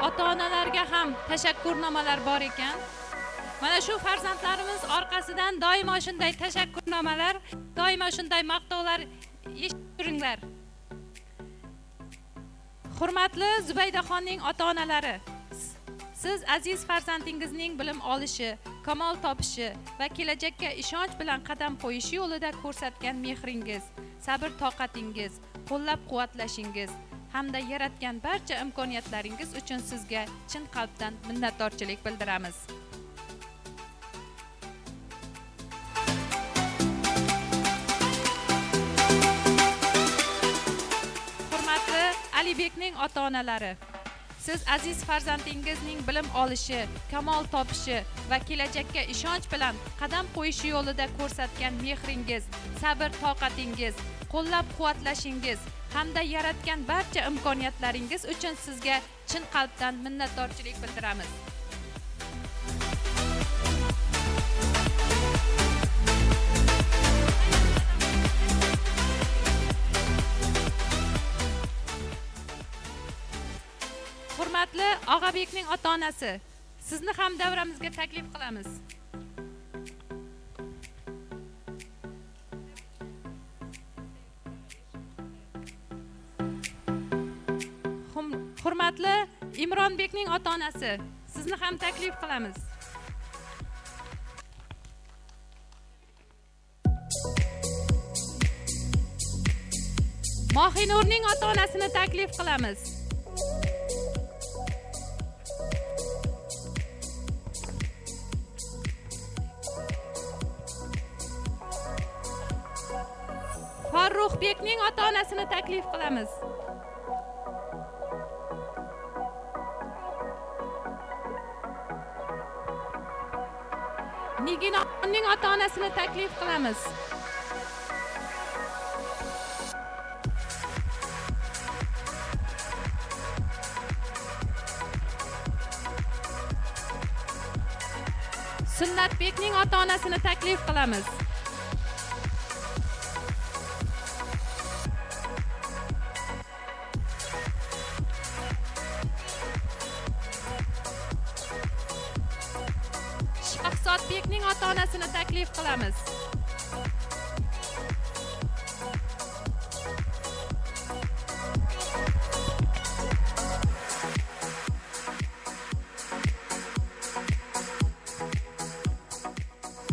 Ota-onalarga ham tashakkurnomalar bor ekan. Mana shu farzandlarimiz orqasidan doimo shunday tashakkurnomalar, doimo shunday maqtovlar eshitib turinglar. Hurmatli Zubaydaxonning ota-onalari, siz aziz farzandingizning bilim olishi, kamol topishi va kelajakka ishonch bilan qadam qo'yishi yo'lida ko'rsatgan mehringiz, sabr toqatingiz, qo'llab-quvvatlashingiz hamda yaratgan barcha imkoniyatlaringiz uchun sizga chin qalbdan minnatdorchilik bildiramiz. Hurmatli Alibekning ota-onalari, siz aziz farzandingizning bilim olishi, kamol topishi va kelajakka ishonch bilan qadam qo'yishi yo'lida ko'rsatgan mehringiz, sabr toqatingiz, qo'llab-quvvatlashingiz hamda yaratgan barcha imkoniyatlaringiz uchun sizga chin qalbdan minnatdorchilik bildiramiz. Hurmatli Og'abekning ota-onasi, sizni ham davramizga taklif qilamiz. Hurmatli Imronbekning ota-onasi, sizni ham taklif qilamiz. Mohinurning ota-onasini taklif qilamiz. Farruhbekning ota-onasini taklif qilamiz. Niginaning ota-onasini taklif qilamiz. Sunnatbekning ota-onasini taklif qilamiz. Shahzodbekning ota-onasini taklif qilamiz.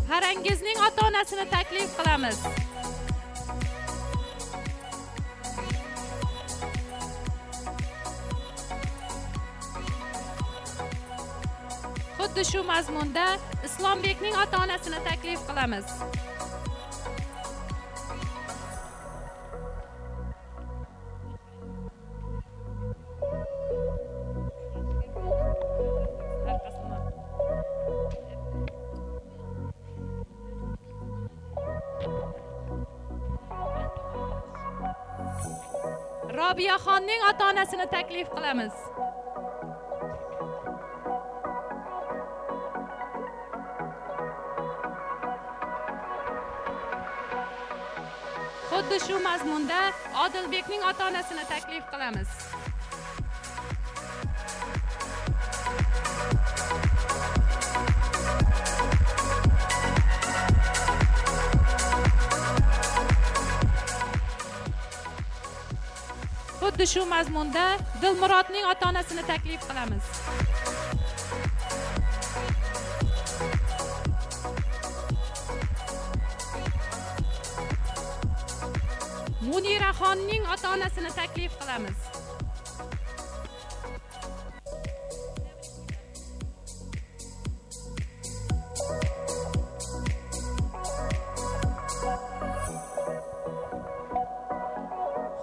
Farangizning ota-onasini taklif qilamiz. Xuddi shu mazmunda Islombekning ota-onasini taklif qilamiz. Robiyaxonning ota-onasini taklif qilamiz. Xuddi shu mazmunda Odilbekning ota-onasini taklif qilamiz. Xuddi shu mazmunda Dilmurodning ota-onasini taklif qilamiz. Muniraxonning ota-onasini taklif qilamiz.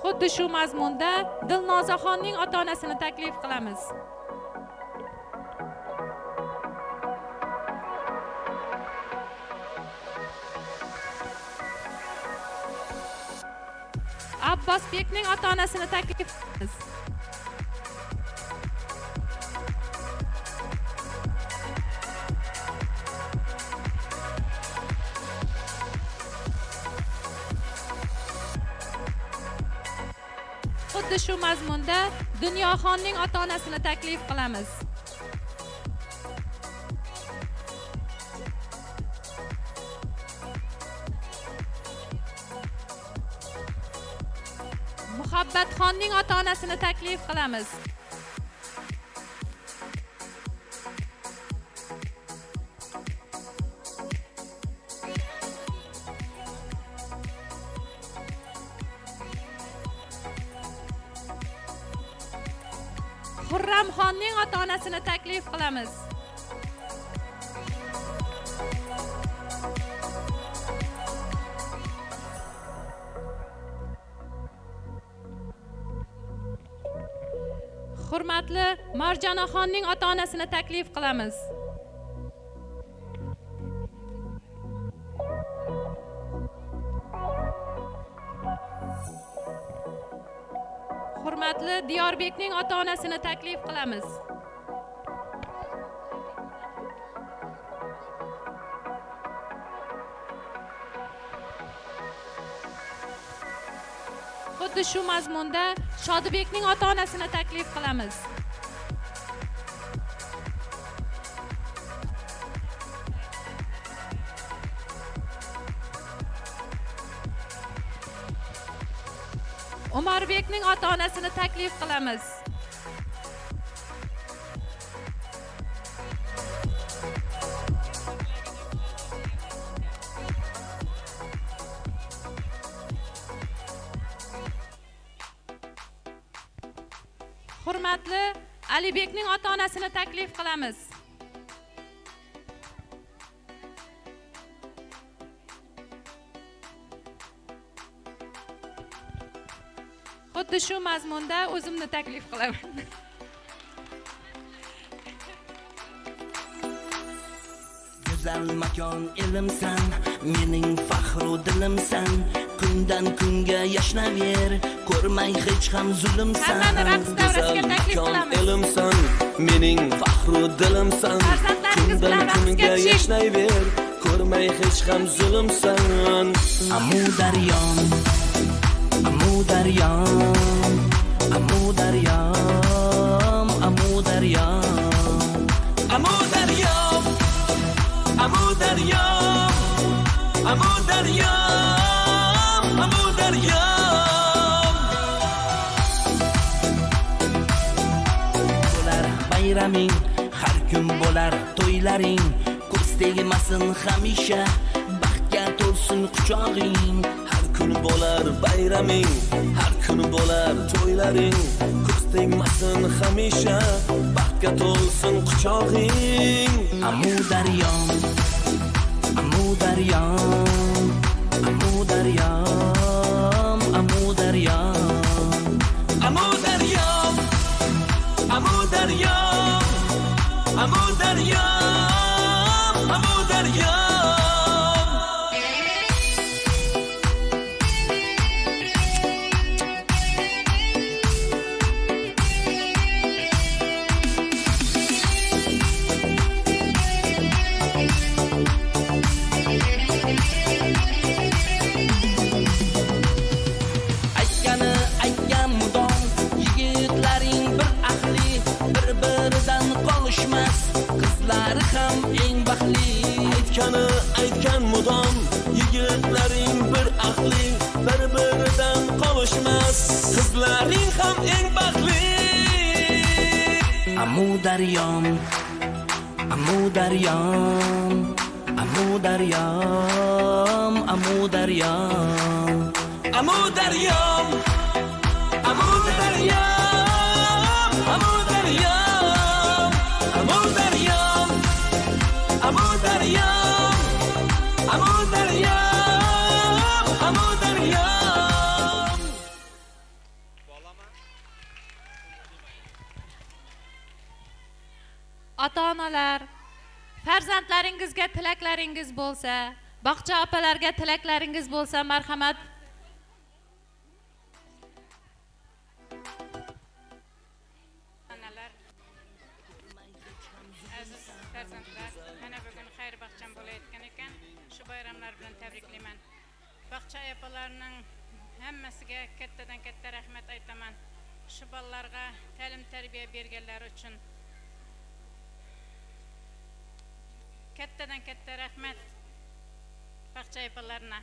Xuddi shu mazmunda Dilnozaxonning ota-onasini taklif qilamiz. Abbosbekning ota-onasini taklif qilamiz. Xuddi shu mazmunda Dunyoxonning ota-onasini taklif qilamiz. Muhabbatxonning ota-onasini taklif qilamiz. Xurramxonning ota-onasini taklif qilamiz. Hurmatli Marjonaxonning ota-onasini taklif qilamiz. Hurmatli Diyorbekning ota-onasini taklif qilamiz. Xuddi shu mazmunda Shodibekning ota-onasini taklif qilamiz. Umarbekning ota-onasini taklif qilamiz. Hurmatli Alibekning ota-onasini taklif qilamiz. Xuddi shu mazmunda o'zimni taklif qilaman. Go'zal makon elimsan, mening faxru dilimsan. Kundan kunga yashnaver, ko'rmay hech ham zulmsan. Hammani raqs davrasiga taklif qilamiz. Elimsan, mening faxru dilimsan. Kundan kunga yashnaver, ko'rmay hech ham zulmsan. Amudaryom, amudaryom, amudaryom, amudaryom, amudaryom, amudaryom, amudaryom, amudaryom. Bo'lar bayraming, har kun bo'lar to'ylaring, ko'z tegmasin hamisha, baxtga to'lsin quchog'ing. Har kun bo'lar bayraming, har kun bo'lar to'ylaring, ko'z tegmasin hamisha, baxtga to'lsin quchog'ing. Amudaryom, amudaryom, amudaryom, amudaryom, amudaryom, amudaryom, amudaryom, amudaryom. Qizlari ham eng baxtli. Aytgani aytgan mudom, yigitlaring bir aqli, bir-biridan qolishmas. Qizlaring ham eng baxtli. Amudaryom, amudaryom, amudaryom, amudaryom, amudaryom, amudaryom, amudaryom, amudaryom, amudaryom, amudaryom, amudaryom. Ota-onalar, farzandlaringizga tilaklaringiz bo'lsa, bog'cha opalarga tilaklaringiz bo'lsa, marhamat aziz farzandlar, mana bugun xayr baxcham bo'layotgan ekan. Shu bayramlar bilan tabriklayman. Bog'cha opalarining hammasiga kattadan katta rahmat aytaman. Shu bolalarga ta'lim tarbiya berganlari uchun kattadan katta rahmat bog'cha opalarına.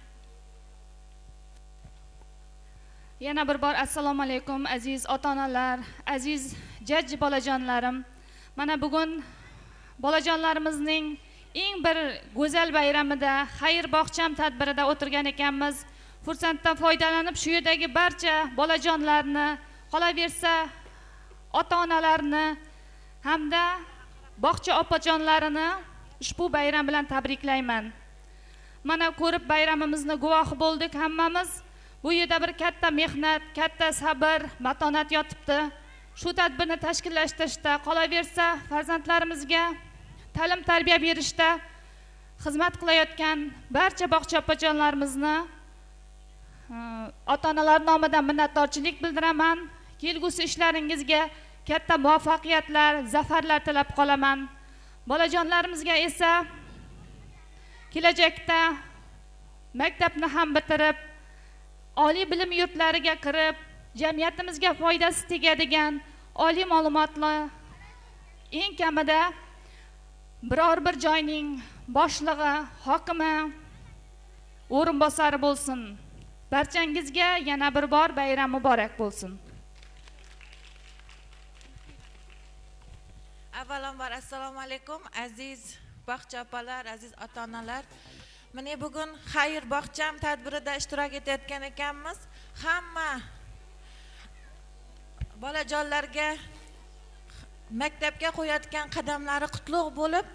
Yana bir bor assalomu alaykum aziz ota-onalar, aziz jajji bolajonlarim. Mana bugun bolajonlarimizning eng bir go'zal bayramida, xayr bog'cham tadbirida o'tirgan ekanmiz. Fursatdan foydalanib shu yerdagi barcha bolajonlarni, qolaversa ota-onalarni hamda bog'cha opajonlarini ushbu bayram bilan tabriklayman. Mana ko'rib bayramimizni guvohi bo'ldik hammamiz. Bu yerda bir katta mehnat, katta sabr, matonat yotibdi. Shu tadbirni tashkillashtirishda, qolaversa farzandlarimizga ta'lim tarbiya berishda xizmat qilayotgan barcha bog'cha opajonlarimizni ota-onalar nomidan minnatdorchilik bildiraman. Kelgusi ishlaringizga katta muvaffaqiyatlar, zafarlar tilab qolaman. Bolajonlarimizga esa kelajakda maktabni ham bitirib, oliy bilim yurtlariga kirib, jamiyatimizga foydasi tegadigan oliy ma'lumotli eng kamida biror bir joyning boshlig'i, hokimi, o'rinbosari bo'lsin. Barchangizga yana bir bor bayram muborak bo'lsin. Avvalambor assalomu alaykum aziz bog'cha opalar, aziz ota-onalar. Mana bugun xayr bog'cham tadbirida ishtirok etayotgan ekanmiz. Hamma bolajonlarga maktabga qo'yayotgan qadamlari qutlug' bo'lib,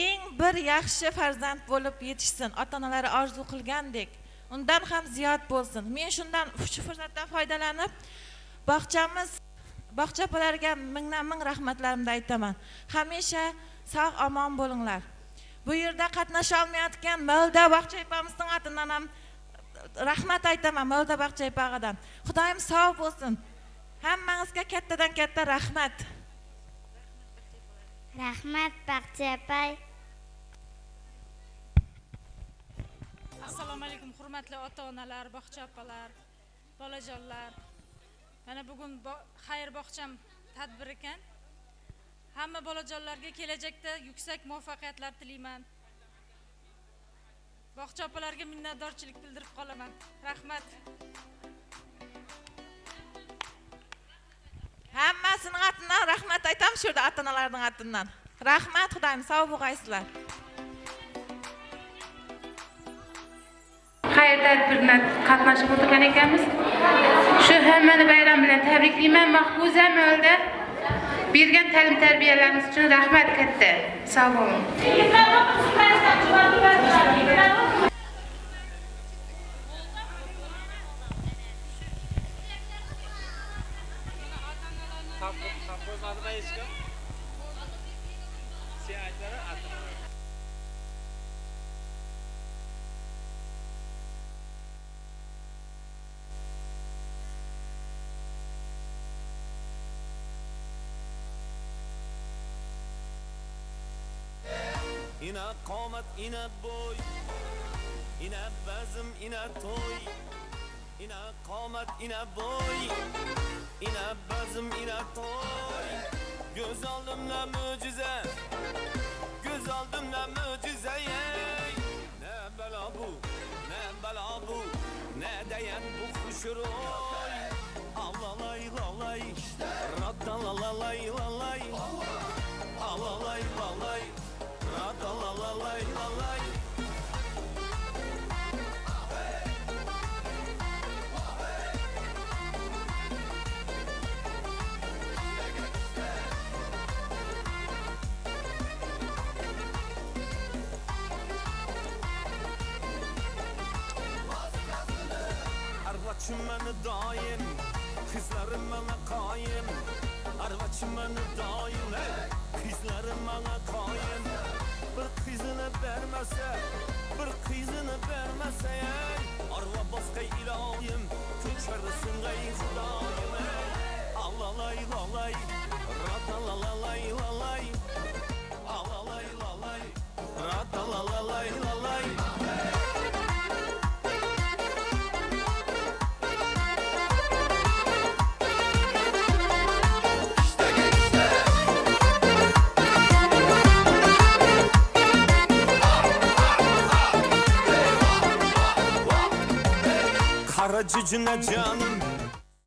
eng bir yaxshi farzand bo'lib yetishsin. Ota-onalari orzu qilgandek, undan ham ziyod bo'lsin. Men shundan shu fursatdan foydalanib bog'cha opalarga mingdan-ming rahmatlarimni aytaman. Hamisha sog' omon bo'linglar. Bu yerda qatnasha olmayotgan Molda bog'cha opamizning atidan ham rahmat aytaman, Molda bog'cha opag'idan. Xudoyim sog' bo'lsin. Hammangizga kattadan katta rahmat. Rahmat bog'cha opay. Assalomu alaykum hurmatli ota-onalar, bog'cha opalar, bolajonlar. Mana bugun xayr bog'cham tadbir ekan. Hamma bolajonlarga kelajakda yuksak muvaffaqiyatlar tilayman. Bog'cha opalarga minnatdorchilik bildirib qolaman. Rahmat. Hammasining atidan rahmat aytamiz shu yerda ota-onalarning atidan. Rahmat, Xudoyim sog' bo'lgaysizlar. Xayr tadbirida qatnashib o'tirgan ekanmiz. Shu hammani bayram bilan tabriklayman. Mahfuza Molda bergan ta'lim tarbiyalarimiz uchun rahmat katta. Sog' bo'ling. Ina qomat, ina boy, ina bazm, ina to'y. Ina qomat, ina boy, ina bazm, ina to'y. Göz oldimda mo'jiza, göz oldimda mo'jiza. Ne balo bu, ne balo bu, ne dayan bu xushro'y. Allalay lalay, rattalalay lalay, allalay lalay. Rattalalay lalay. Arvachim meni doim, qizlarim meni qoyim. Arvachim meni doim, qizlarim meni qoyim. Bir qizini bermasa, bir qizini bermasa, arva boshqa ilohim, ko'chirsin g'ay xudoyim. Allalay lalay, rattalalay lalay, allalay lalay, rattalalay lalay. Kara cicine canım,